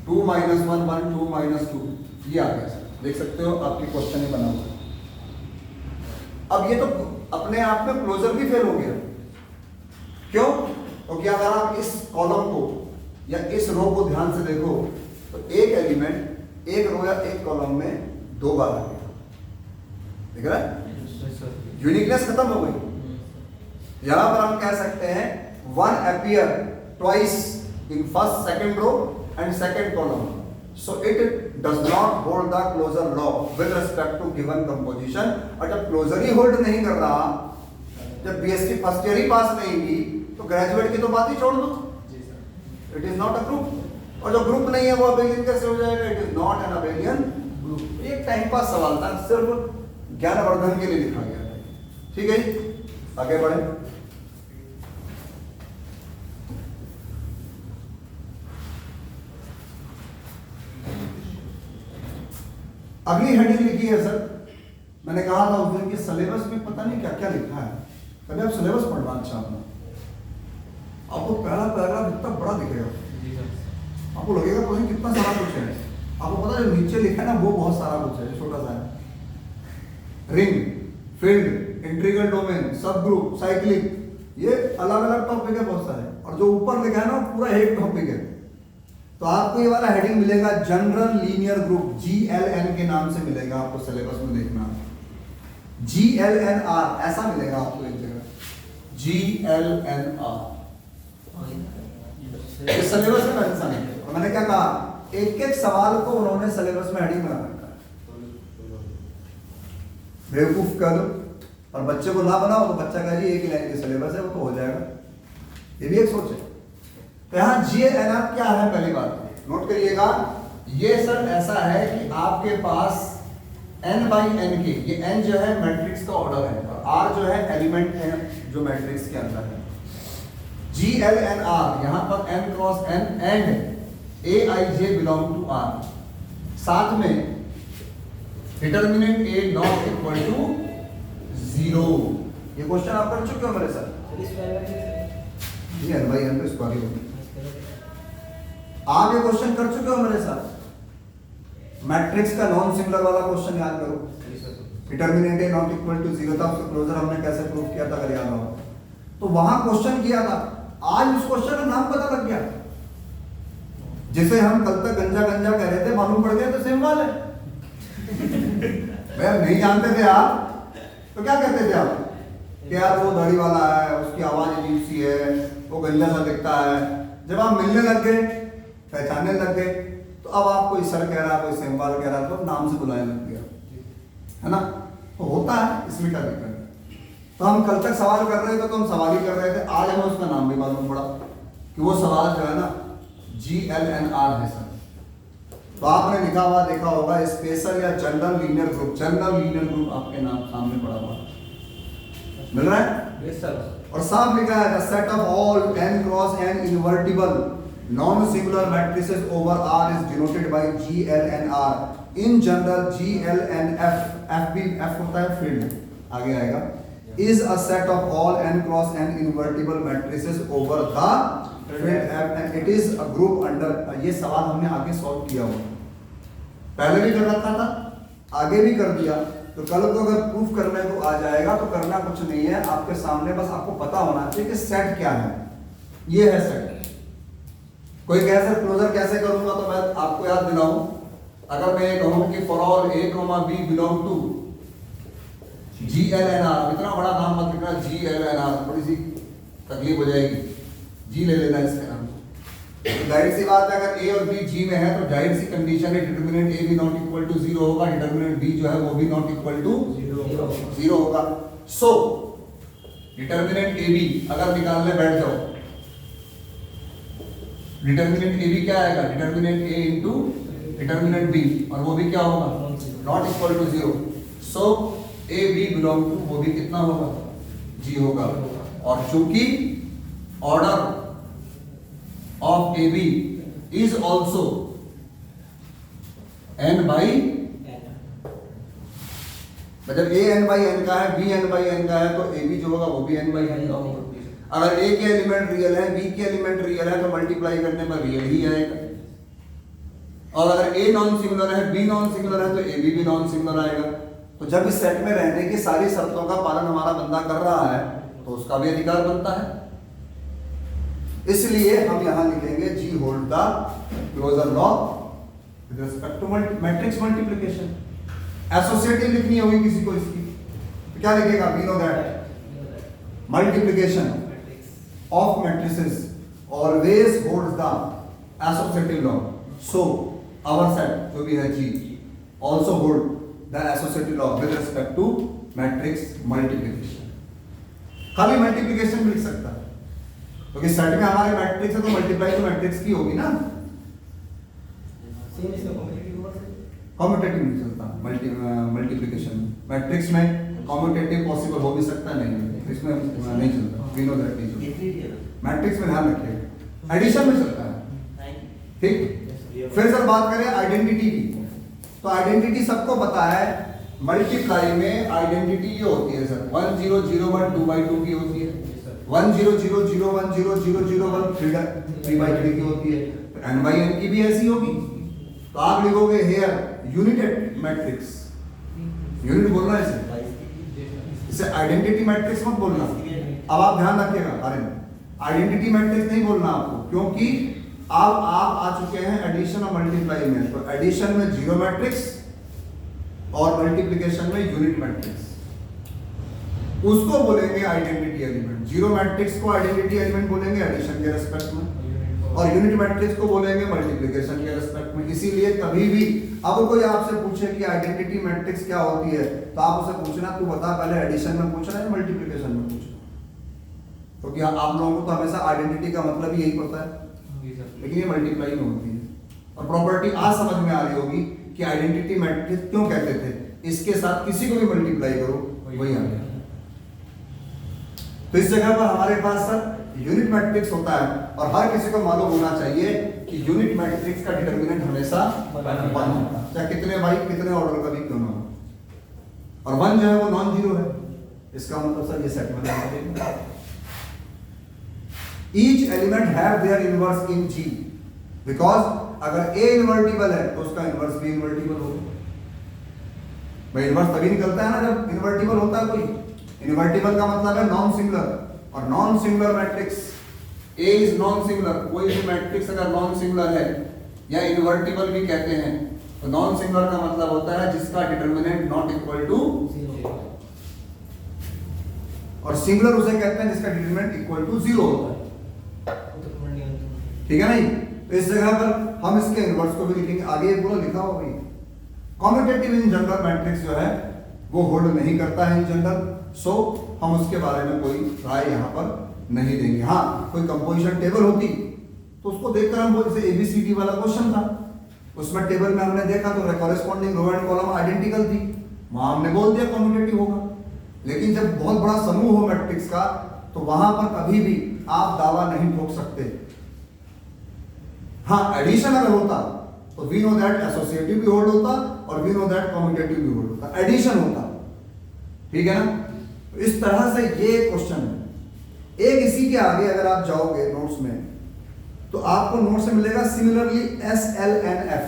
2 माइनस 1 1 2 माइनस 2, ये आ गया सर, देख सकते हो आपके क्वेश्चन में बना हुआ। अब ये तो अपने आप में क्लोजर भी फेल हो गया, क्यों? क्योंकि अगर आप इस कॉलम को या इस रो को ध्यान से देखो, तो एक एलिमेंट एक रो या एक कॉलम में 2 बार आ गया, देख रहा है? यूनिकनेस खत्म हो गई। यहां पर हम कह सकते हैं 1 appear twice in first second row and second column, so it does not hold the closure law with respect to given composition। और जब क्लोजर ही होल्ड नहीं कर रहा, जब बीएससी फर्स्ट ईयर ही पास नहीं की, तो ग्रेजुएट की तो बात ही छोड़ दो, it is not a group. और जो ग्रुप नहीं है वो अबेलियन कैसे हो जाएगा? It is not an abelian group. एक टाइम पास सवाल था, सिर्फ ज्ञानवर्धन के लिए लिखा गया, ठीक है जी, आगे बढ़े। अगली हेडिंग लिखी है सर, मैंने कहा था उस दिन कि सिलेबस में पता नहीं क्या क्या लिखा है, कभी आप सिलेबस पढ़ना अच्छा अपना, आपको पहला पैराग्राफ इतना बड़ा दिखेगा, आपको लगेगा पता नहीं कितना सारा कुछ है। आपको पता है जो नीचे लिखा है ना, वो बहुत सारा कुछ है, छोटा सा है। रिंग, फील्ड, इंटीग्रल डोमेन, सब ग्रुप, साइक्लिक, ये अलग अलग टॉपिक है बहुत सारे, और जो ऊपर लिखा है ना पूरा एक टॉपिक है। तो आपको ये वाला हेडिंग मिलेगा जनरल लीनियर ग्रुप, GLN के नाम से मिलेगा आपको सिलेबस में, देखना GLNR ऐसा मिलेगा आपको एक जगह, GLNR इस सिलेबस में मेंशन है। और मैंने क्या कहा, एक एक सवाल को उन्होंने सिलेबस में हेडिंग बना रखा है। बेवकूफ कर और बच्चे को ना बनाओ तो बच्चा कहे जी एक ही लाइन की सिलेबस है, वो तो हो जाएगा, ये भी एक सोच है। तो यहाँ GLNR क्या है, पहली बात नोट करिएगा, ये सर ऐसा है कि आपके पास n बाई n के, ये n जो है मैट्रिक्स का ऑर्डर है, और r जो है एलिमेंट है जो मैट्रिक्स के अंदर है। GLNR यहाँ पर n cross n and Aij belong to R, साथ में determinant A not equal to 0। ये क्वेश्चन आप कर चुके हो मेरे साथ, ये n बाई n पे स्क्वायर होगी, आप ये क्वेश्चन कर चुके हो मेरे साथ। मैट्रिक्स का नॉन सिंगुलर वाला क्वेश्चन याद करो, determinant A not equal to 0 था, उसका क्लोजर हमने कैसे प्रूव किया था, अगर याद हो तो वहां क्वेश्चन किया था। आज उस क्वेश्चन का नाम पता लग गया, जिसे हम कल तक गंजा गंजा कह रहे थे, मालूम पड़ गया तो सेम वाल है। भाई नहीं जानते थे आप तो क्या कहते थे आप कि यार वो दाढ़ी वाला है, उसकी आवाज अजीब सी है, वो गंजा सा दिखता है। जब आप मिलने लग गए, पहचानने लग गए, तो अब आप कोई सर कह रहा है, कोई सेमवाल कह रहा है, तो नाम से बुलाने लग गया, है ना? तो होता है, इसमें क्या दिक्कत है? तो हम कल तक सवाल कर रहे थे तो हम सवाल ही कर रहे थे, आज हमें उसका नाम भी मालूम पड़ा कि वो सवाल जो है ना GLNR है सर। तो आपने लिखा हुआ देखा होगा स्पेशल या general linear group, general linear group आपके नाम सामने पड़ा हुआ मिल रहा है। Yes sir. और साफ लिखा है the set of all n cross n invertible non singular matrices over R is denoted by GLNR। In general GLNF, F भी F होता है फील्ड, आगे आएगा, is a set of all n cross n invertible matrices over the field F and it is a group under। ये सवाल हमने आगे सॉल्व किया हुआ, पहले भी कर रखा था, आगे भी कर दिया, तो कल को अगर प्रूफ करने को आ जाएगा तो करना कुछ नहीं है आपके सामने, बस आपको पता होना चाहिए कि सेट क्या है। ये है सेट। कोई कहे सर क्लोजर कैसे करूंगा, तो मैं आपको याद दिलाऊं, अगर मैं ये कहूं कि for all a, b belong to GLNR, इतना बड़ा नाम मत लिखना GLNR, थोड़ी सी तकलीफ हो जाएगी, G ले लेना इसके नाम से। जाहिर सी बात है अगर A और B G में है तो जाहिर सी कंडीशन है डिटरमिनेंट A भी नॉट इक्वल टू 0 होगा, डिटरमिनेंट B जो है वो भी नॉट इक्वल टू 0 होगा। सो डिटरमिनेंट AB अगर निकालने बैठ जाओ, डिटरमिनेंट AB क्या आएगा, determinant A into determinant B, और वो भी क्या होगा, not equal to 0। So A B belong to, वो भी कितना होगा, G होगा। और चूंकि order of AB is also n by, मतलब A n बाई n का है, B n बाई n का है, तो AB जो होगा वो भी n बाई n का होगा। अगर A के एलिमेंट रियल है, B के एलिमेंट रियल है, तो मल्टीप्लाई करने पर रियल ही आएगा। और अगर A नॉन सिंगुलर है, B नॉन सिंगुलर है, तो AB भी नॉन सिंगुलर आएगा। तो जब इस सेट में रहने की सारी शर्तों का पालन हमारा बंदा कर रहा है तो उसका भी अधिकार बनता है। इसलिए हम यहां लिखेंगे G hold the closure law with respect to matrix multiplication. Associative लिखनी होगी किसी को इसकी, तो क्या लिखेगा, we know that multiplication of matrices always holds the associative law. So our set जो भी है G also hold the associative law with respect to matrix multiplication. खाली मल्टीप्लिकेशन भी लिख सकता है क्योंकि सेट में हमारे मैट्रिक्स है तो मल्टीप्लाई तो मैट्रिक्स की होगी ना। सेम इसका कॉम्पिटिटिव होगा सर, कॉम्पिटिटिव नहीं चलता मल्टीप्लिकेशन में। मैट्रिक्स में कॉम्पिटिटिव पॉसिबल हो भी सकता है, नहीं इसमें नहीं चलता, वी नो दैट नहीं चलता। मैट्रिक्स में ध्यान रखिए, एडिशन में चलता है, ठीक। फिर सर बात करें आइडेंटिटी की, तो आइडेंटिटी सबको पता है, मल्टीप्लाई में आइडेंटिटी ये होती है सर 1 0 0 1 2 by 2 की होती है, 1 0 0 0 1 0 0 0 1 3 by 3 की होती है, तो n by n की भी ऐसी होगी। तो आप लिखोगे हेयर यूनिट मैट्रिक्स, यूनिट बोलना है इसे आइडेंटिटी मैट्रिक्स मत बोलना। अब आप ध्यान रखिएगा, अरे आइडेंटिटी मैट्रिक्स नहीं बोलना आपको, क्योंकि अब आप आ चुके हैं एडिशन और मल्टीप्लाई में। तो एडिशन में जीरो मैट्रिक्स और मल्टीप्लिकेशन में यूनिट मैट्रिक्स, उसको बोलेंगे आइडेंटिटी एलिमेंट। जीरो मैट्रिक्स को आइडेंटिटी एलिमेंट बोलेंगे एडिशन के रेस्पेक्ट में, और यूनिट मैट्रिक्स को बोलेंगे मल्टीप्लिकेशन के रेस्पेक्ट में। इसीलिए कभी भी अब कोई आपसे पूछे कि आइडेंटिटी मैट्रिक्स क्या होती है, तो आप उसे पूछना, तू बता पहले एडिशन में पूछना है मल्टीप्लिकेशन में पूछना, क्योंकि आप लोगों को तो हमेशा आइडेंटिटी का मतलब ही यही पता है, लेकिन ये मल्टीप्लाई में होती है। और प्रॉपर्टी आज समझ में आ रही होगी कि आइडेंटिटी मैट्रिक्स क्यों कहते थे, इसके साथ किसी को भी मल्टीप्लाई करो वही आ गया। तो इस जगह पर हमारे पास सर यूनिट मैट्रिक्स होता है, और हर किसी को मालूम होना चाहिए कि यूनिट मैट्रिक्स का डिटरमिनेंट हमेशा 1 होता है, चाहे कितने बाई कितने ऑर्डर का भी क्यों ना हो। और 1 जो है वो नॉन जीरो है, इसका मतलब सर ये सेट में each element have their inverse in G, because अगर A इन्वर्टिबल है तो उसका इन्वर्स भी इन्वर्टिबल होगा। भाई इन्वर्स तभी निकलता है ना जब इन्वर्टिबल होता है कोई। इन्वर्टिबल का मतलब है नॉन सिंगुलर, और non singular matrix A is non singular. कोई भी मैट्रिक्स अगर नॉन सिंगुलर है या इन्वर्टिबल भी कहते हैं, तो नॉन सिंगुलर का मतलब होता है जिसका डिटरमिनेंट नॉट इक्वल टू, और सिंगुलर उसे कहते हैं जिसका डिटरमिनेंट इक्वल टू 0 होता है, ठीक है नहीं। तो इस जगह पर हम इसके इनवर्स को भी लिखेंगे, आगे पूरा लिखा होगा भाई। कॉम्पिटिटिव इन जनरल मैट्रिक्स जो है वो होल्ड नहीं करता है इन जनरल, सो हम उसके बारे में कोई राय यहाँ पर नहीं देंगे। हाँ, कोई कंपोजिशन टेबल होती तो उसको देखकर हम बोलते, ABCD वाला क्वेश्चन था, उसमें टेबल में हमने देखा तो corresponding row and column identical थी, वहां हमने बोल दिया कम्यूटेटिव होगा। लेकिन जब बहुत बड़ा समूह हो मैट्रिक्स का तो वहां पर कभी भी आप दावा नहीं ठोक सकते। हाँ, एडिशन अगर होता तो वी नो दैट एसोसिएटिव भी होल्ड होता और वी नो दैट कम्यूटेटिव भी होल्ड होता, एडिशन होता, ठीक है ना। तो इस तरह से ये क्वेश्चन है। एक इसी के आगे अगर आप जाओगे नोट्स में तो आपको नोट से मिलेगा सिमिलरली SLNF।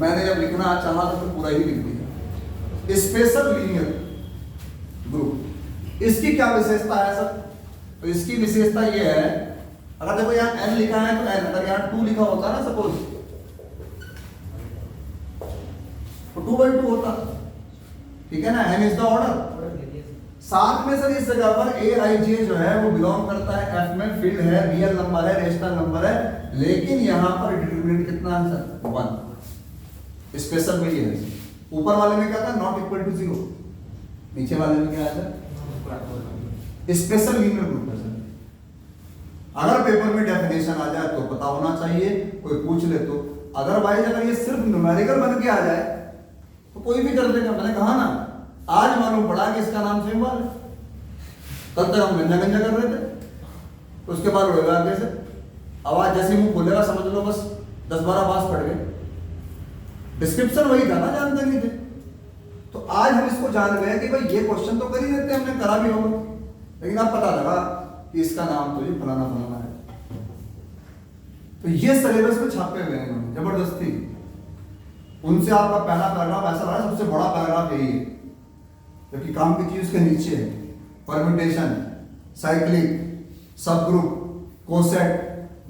मैंने जब लिखना चाहा तो पूरा ही लिख दिया। स्पेशल लीनियर ग्रुप, इसकी क्या विशेषता है सर? तो इसकी विशेषता ये है, अगर देखो यहाँ n लिखा है तो n, अगर यहाँ 2 लिखा होता ना सपोज तो 2/2 होता, ठीक है ना। n is the order. साथ में सर इस जगह पर Aij जो है वो बिलोंग करता है F में, फील्ड है, रियल नंबर है, रेशनल नंबर है, लेकिन यहाँ पर डिटरमिनेंट कितना है सर? 1। स्पेशल में ये है। ऊपर वाले में क्या था? Not equal to 0। नीचे वाले में क्या है सर? स्पेशल लीनियर ग्रुप है सर। अगर पेपर में डेफिनेशन आ जाए तो पता होना चाहिए, कोई पूछ ले तो। अदरवाइज अगर ये सिर्फ न्यूमेरिकल बन के आ जाए तो कोई भी कर देगा। मैंने कहा ना, आज मालूम पड़ा कि इसका नाम सिंबल है, तब तक हम गंजा गंजा कर रहे थे, तो उसके बाद उड़ेगा आगे से आवाज जैसे मुंह खोलेगा समझ लो बस 10-12 बास पड़ गए। डिस्क्रिप्शन वही था ना, जानते नहीं थे। तो आज हम इसको जान गए कि भाई ये क्वेश्चन तो कर ही देते, हमने करा भी होगा, लेकिन अब पता लगा कि इसका नाम तो ये फलाना फलाना है। तो ये सिलेबस में छापे हुए हैं जबरदस्ती। उनसे आपका पहला पैराग्राफ ऐसा रहा, सबसे बड़ा पैराग्राफ यही है, जबकि काम की चीज उसके नीचे है। परम्यूटेशन, साइक्लिक, सब ग्रुप, कोसेट,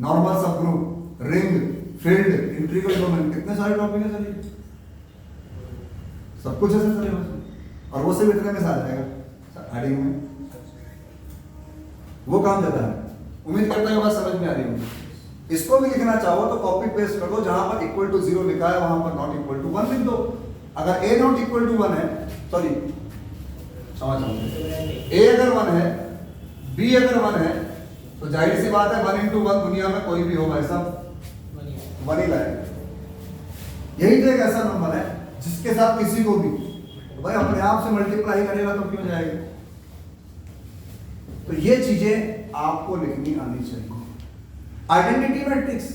नॉर्मल सब group, ring, field, integral domain, कितने सारे टॉपिक है सर, सब कुछ है सर सिलेबस में। और वो सिर्फ इतने में से आ जाएगा हेडिंग में, वो काम देता है। उम्मीद करता हूँ बात समझ में आ रही होगी। इसको भी लिखना चाहो तो कॉपी पेस्ट कर दो, जहां पर इक्वल टू 0 लिखा है वहां पर नॉट इक्वल टू 1 लिख दो। अगर a नॉट इक्वल टू 1 है, सॉरी समझ a अगर 1 है, b अगर 1 है, तो जाहिर सी बात है 1 into 1 दुनिया में कोई भी हो भाई साहब 1 ही लाएगा। यही तो एक ऐसा नंबर है जिसके साथ किसी को भी तो भाई अपने आप से मल्टीप्लाई करेगा तो क्यों जाएगा। तो ये चीजें आपको लिखनी आनी चाहिए। आइडेंटिटी मैट्रिक्स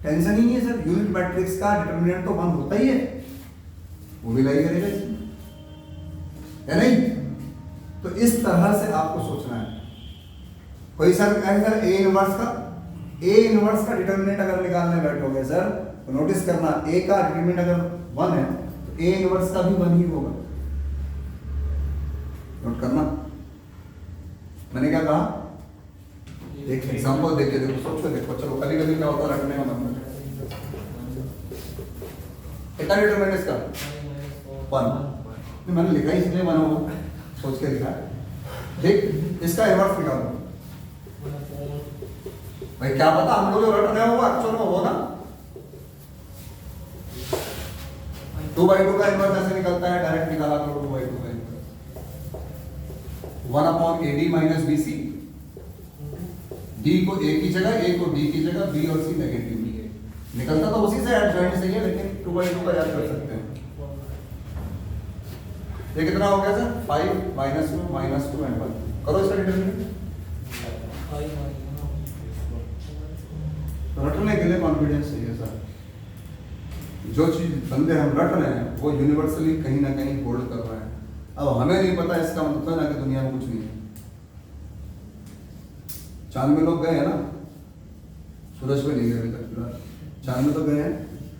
टेंशन ही नहीं है सर, यूनिट मैट्रिक्स का डिटरमिनेंट तो 1 होता ही है, वो भी लाई करेगा इसमें, है नहीं। तो इस तरह से आपको सोचना है। कोई सर कहे सर ए इनवर्स का डिटरमिनेंट अगर निकालने बैठोगे सर तो नोटिस करना, ए का डिटरमिनेंट अगर 1 है तो ए इनवर्स का भी 1 ही होगा। नोट करना, मैंने क्या कहा, एक एग्जांपल देके देखो, सोच के देखो। चलो कभी कभी क्या होता है रटने का मतलब, कितना डिटरमिनेंट इसका 1। मैंने लिखा ही इसलिए 1 होगा, सोच के लिखा। देख इसका इनवर्स निकालो भाई, क्या पता हम लोग रट रहे होगा एक्चुअल में हो ना। 2/2 का इनवर्स ऐसे निकलता है, डायरेक्ट निकाला करो 2/2 का inverse 1/AD minus BC। D को A की जगह, A को D की जगह, B और C नेगेटिव भी है, निकलता तो उसी से एडजॉइंट से ही है, लेकिन 2/2 का याद कर सकते हैं। ये कितना हो गया सर 5 -2 -2 and 1। करो इसका डिटरमिनेंट। रटने के लिए कॉन्फिडेंस चाहिए सर। जो चीज बंदे हम रट रहे हैं वो यूनिवर्सली कहीं ना कहीं होल्ड कर रहे हैं। अब हमें नहीं पता, इसका मतलब ना कि दुनिया में कुछ नहीं है। चांद में लोग गए हैं ना, सूरज पे नहीं गए अभी तक, चांद में तो गए हैं,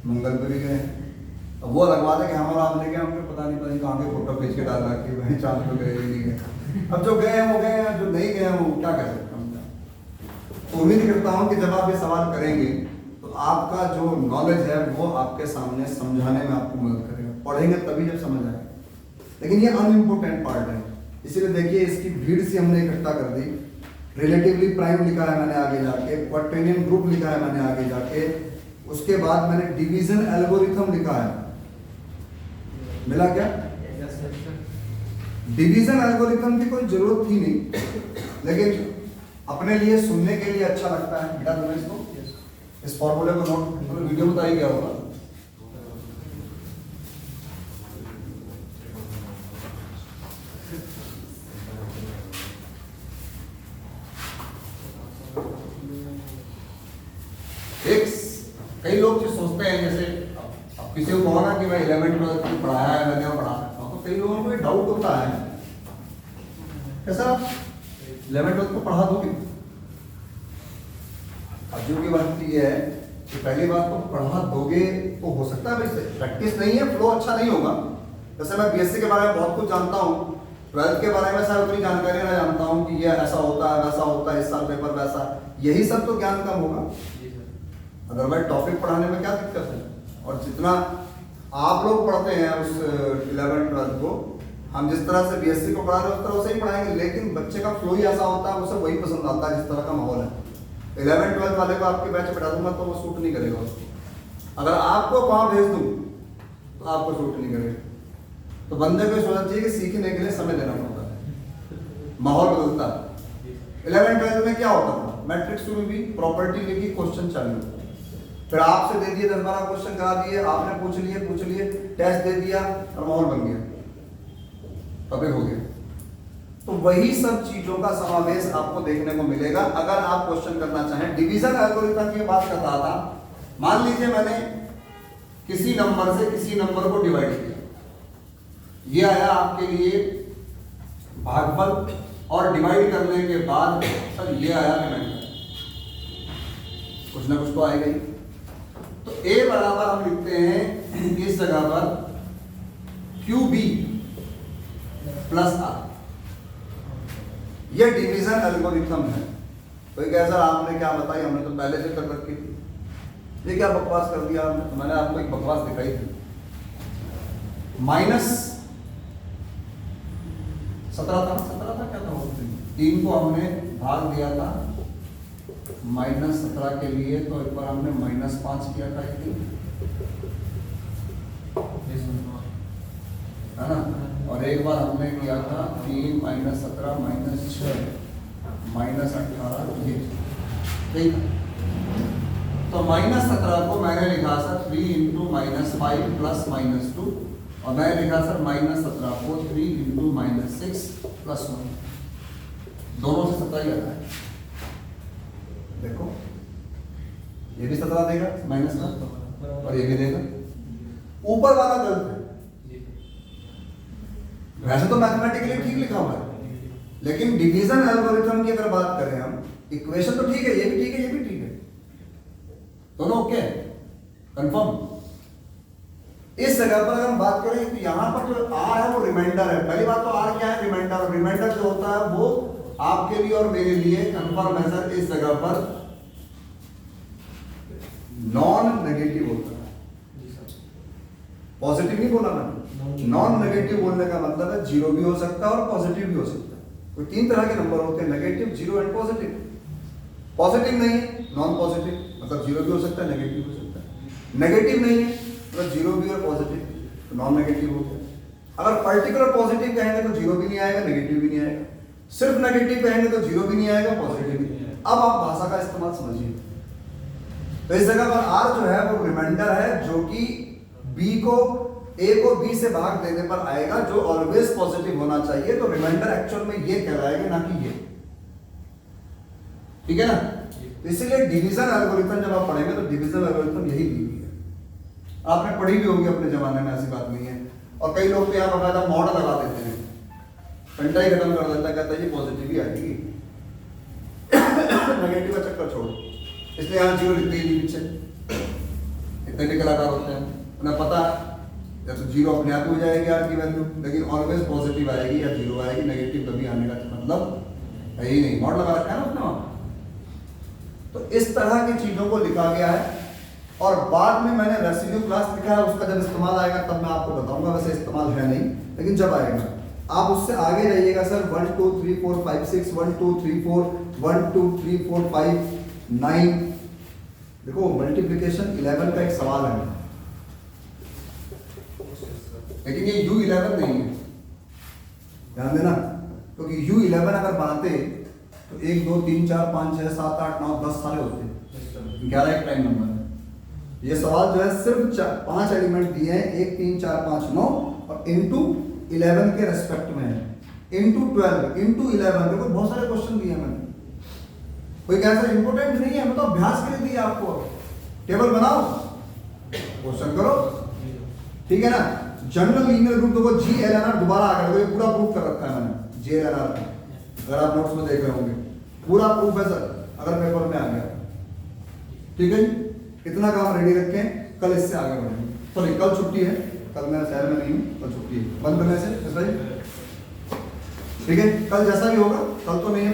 मंगल पे भी गए हैं। अब वो लगवा दे कि हमारा आप लेके हमको पता नहीं कहाँ के फोटो भेज के डाल रहा कि भाई चांद पे गए नहीं गए। अब जो गए हैं वो गए हैं, जो नहीं गए हैं वो क्या कर सकते हैं। तो उम्मीद करता हूँ कि जब आप ये सवाल करेंगे तो आपका जो नॉलेज है वो आपके सामने समझाने में आपको मदद करेगा। पढ़ेंगे तभी जब समझ आएगा, लेकिन ये अनइम्पोर्टेंट पार्ट है, इसीलिए देखिए इसकी भीड़ से हमने इकट्ठा कर दी। रिलेटिवली प्राइम लिखा है मैंने आगे जाके, क्वार्टेनियन ग्रुप लिखा है मैंने आगे जाके, उसके बाद मैंने डिवीजन एल्गोरिथम लिखा है। मिला क्या? डिवीजन एल्गोरिथम की कोई जरूरत थी नहीं, लेकिन अपने लिए सुनने के लिए अच्छा लगता है। मिला तुम्हें इसको? इस फॉर्मूले को नोट वीडियो में तो आई गया होगा। कई लोग जो सोचते हैं, जैसे अब किसी को कहो ना कि मैं 11th 12th में पढ़ाया है, मैंने पढ़ा है, तो कई लोगों को डाउट होता है कैसा 11th 12th को पढ़ा दोगे। अब जो की बात ये है कि पहली बात तो पढ़ा दोगे तो हो सकता है वैसे प्रैक्टिस नहीं है, फ्लो अच्छा नहीं होगा। जैसे मैं बीएससी के बारे में बहुत कुछ जानता हूँ, 12th के बारे में शायद उतनी जानकारी ना जानता हूँ कि ये ऐसा होता है वैसा होता है, इस साल पेपर वैसा, यही सब तो ज्ञान कम होगा। अदरवाइज टॉपिक पढ़ाने में क्या दिक्कत है। और जितना आप लोग पढ़ते हैं उस 11th 12th को, हम जिस तरह से बीएससी को पढ़ा रहे हैं उस तरह से ही पढ़ाएंगे, लेकिन बच्चे का फ्लो ही ऐसा होता है, उसे वही पसंद आता है जिस तरह का माहौल है। 11th 12th वाले को आपके बैच पढ़ा दूंगा तो वो सूट नहीं करेगा उसको। अगर आपको वहां भेज दूं तो आपको सूट नहीं करेगा। तो बंदे को सोचना चाहिए कि सीखने के लिए समय देना पड़ता है, माहौल बदलता है। 11th 12th में क्या होता था, मैट्रिक्स शुरू हुई, प्रॉपर्टी लिखी, क्वेश्चन चालू, फिर आपसे दे दिए 10-12 क्वेश्चन करा दिए, आपने पूछ लिए, टेस्ट दे दिया और माहौल बन गया, टॉपिक हो गया। तो वही सब चीजों का समावेश आपको देखने को मिलेगा अगर आप क्वेश्चन करना चाहें। डिवीजन एल्गोरिथम की बात कर रहा था, मान लीजिए मैंने किसी नंबर से किसी नंबर को डिवाइड किया, ये आया आपके लिए भागफल, और डिवाइड करने के बाद सर ये आया रिमाइंडर, कुछ ना कुछ तो आएगा ही। तो a बराबर हम लिखते हैं इस जगह पर QB प्लस R। यह डिवीजन एल्गोरिथम है। कोई कहे सर आपने क्या बताई, हमने तो पहले से कर रखी थी, ये क्या बकवास कर दिया आपने। तो मैंने आपको एक बकवास दिखाई थी, -17 था क्या था, 3 को हमने भाग दिया था -17 के लिए, तो एक बार हमने -5 किया था, है ना, और एक बार हमने किया था 3 -17 -6 -18 ये ठीक। तो -17 को मैंने लिखा सर 3 × -5 + -2, और मैंने लिखा सर -17 को 3 × -6 + 1, दोनों से 17 ही आता है। देखो ये भी 17 देगा माइनस का, और ये भी देगा, ऊपर वाला गलत है। वैसे तो मैथमेटिकली ठीक लिखा हुआ है, लेकिन डिवीजन एल्गोरिथम की अगर बात करें हम, इक्वेशन तो ठीक है, ये भी ठीक है, ये भी ठीक है, दोनों ओके कंफर्म। इस जगह पर अगर हम बात करें तो यहां पर जो आर है वो रिमाइंडर है। पहली बात तो आर क्या है, रिमाइंडर। रिमाइंडर जो होता है वो आपके लिए और मेरे लिए कंफर्म है सर, इस जगह पर नॉन नेगेटिव होता है। पॉजिटिव नहीं बोला मैंने, नॉन नेगेटिव बोलने का मतलब है जीरो भी हो सकता है और पॉजिटिव भी हो सकता है। कोई 3 तरह के नंबर होते हैं, negative, zero and positive. Positive नहीं है नॉन पॉजिटिव, मतलब जीरो भी हो सकता है नेगेटिव भी हो सकता है। नेगेटिव नहीं है मतलब जीरो भी और पॉजिटिव, तो नॉन नेगेटिव हो गया। अगर पर्टिकुलर पॉजिटिव कहेंगे तो जीरो भी नहीं आएगा, नेगेटिव भी नहीं आएगा। सिर्फ नेगेटिव कहेंगे तो जीरो भी नहीं आएगा, पॉजिटिव भी नहीं आएगा। अब आप भाषा का इस्तेमाल समझिए। तो इस जगह पर आर जो है वो रिमाइंडर है, जो कि बी को ए को बी से भाग देने पर आएगा, जो ऑलवेज पॉजिटिव होना चाहिए। तो रिमाइंडर एक्चुअल में ये कहलाएगा, ना कि ये, ठीक है ना। तो इसीलिए डिवीजन एल्गोरिथम जब आप पढ़ेंगे तो डिवीजन एल्गोरिथम यही दी हुई है, आपने पढ़ी भी होगी अपने जमाने में, ऐसी बात नहीं है। और कई लोग तो यहाँ बकायदा मॉड लगा देते हैं, घंटा ही खत्म कर देता है, कहता है ये पॉजिटिव ही आएगी, नेगेटिव का चक्कर छोड़ो। इसलिए यहाँ जीरो लिखते ही पीछे, इतने भी कलाकार होते हैं, उन्हें पता है या तो जीरो अपने आप हो जाएगी आर की वैल्यू, लेकिन ऑलवेज पॉजिटिव आएगी या जीरो आएगी, नेगेटिव कभी आने का मतलब है ही नहीं। मॉड लगा रखा है ना अपने वहाँ। तो इस तरह की चीजों को लिखा गया है। और बाद में मैंने रेसिड्यू क्लास लिखा है, उसका जब इस्तेमाल आएगा तब मैं आपको बताऊंगा। वैसे इस्तेमाल है नहीं, लेकिन जब आएगा आप उससे आगे जाइएगा सर। 1 2 3 4 5 6 1 2 3 4 1 2 3 4 5 9। देखो मल्टीप्लिकेशन 11 का एक सवाल है, लेकिन ये U11 नहीं है, ध्यान देना। क्योंकि U11 अगर बनाते तो 1 2 3 4 5 6 7 8 9 10 सारे होते, 11 एक प्राइम नंबर है। ये सवाल जो है सिर्फ 5 एलिमेंट दिए हैं, 1 3 4 5 9 और इनटू 11 के रेस्पेक्ट में है, इनटू 12 इनटू 11। देखो बहुत सारे क्वेश्चन दिए हैं मैंने, कोई कैसा इंपोर्टेंट नहीं है, मतलब अभ्यास के लिए दिया आपको। टेबल बनाओ, क्वेश्चन करो, ठीक है ना। जनरल लीनियर ग्रुप देखो GLNR दोबारा आ गया, ये पूरा प्रूफ कर रखा है मैंने GLNR का, अगर आप नोट्स में देख रहे होंगे पूरा प्रूफ है सर, अगर पेपर में आ गया, ठीक है। इतना काम रेडी रखें, कल इससे आगे बढ़ेंगे। सॉरी कल छुट्टी है, कल मैं शहर में नहीं हूँ, कल छुट्टी है, बंद करने से ठीक है। कल जैसा भी होगा, कल तो नहीं है।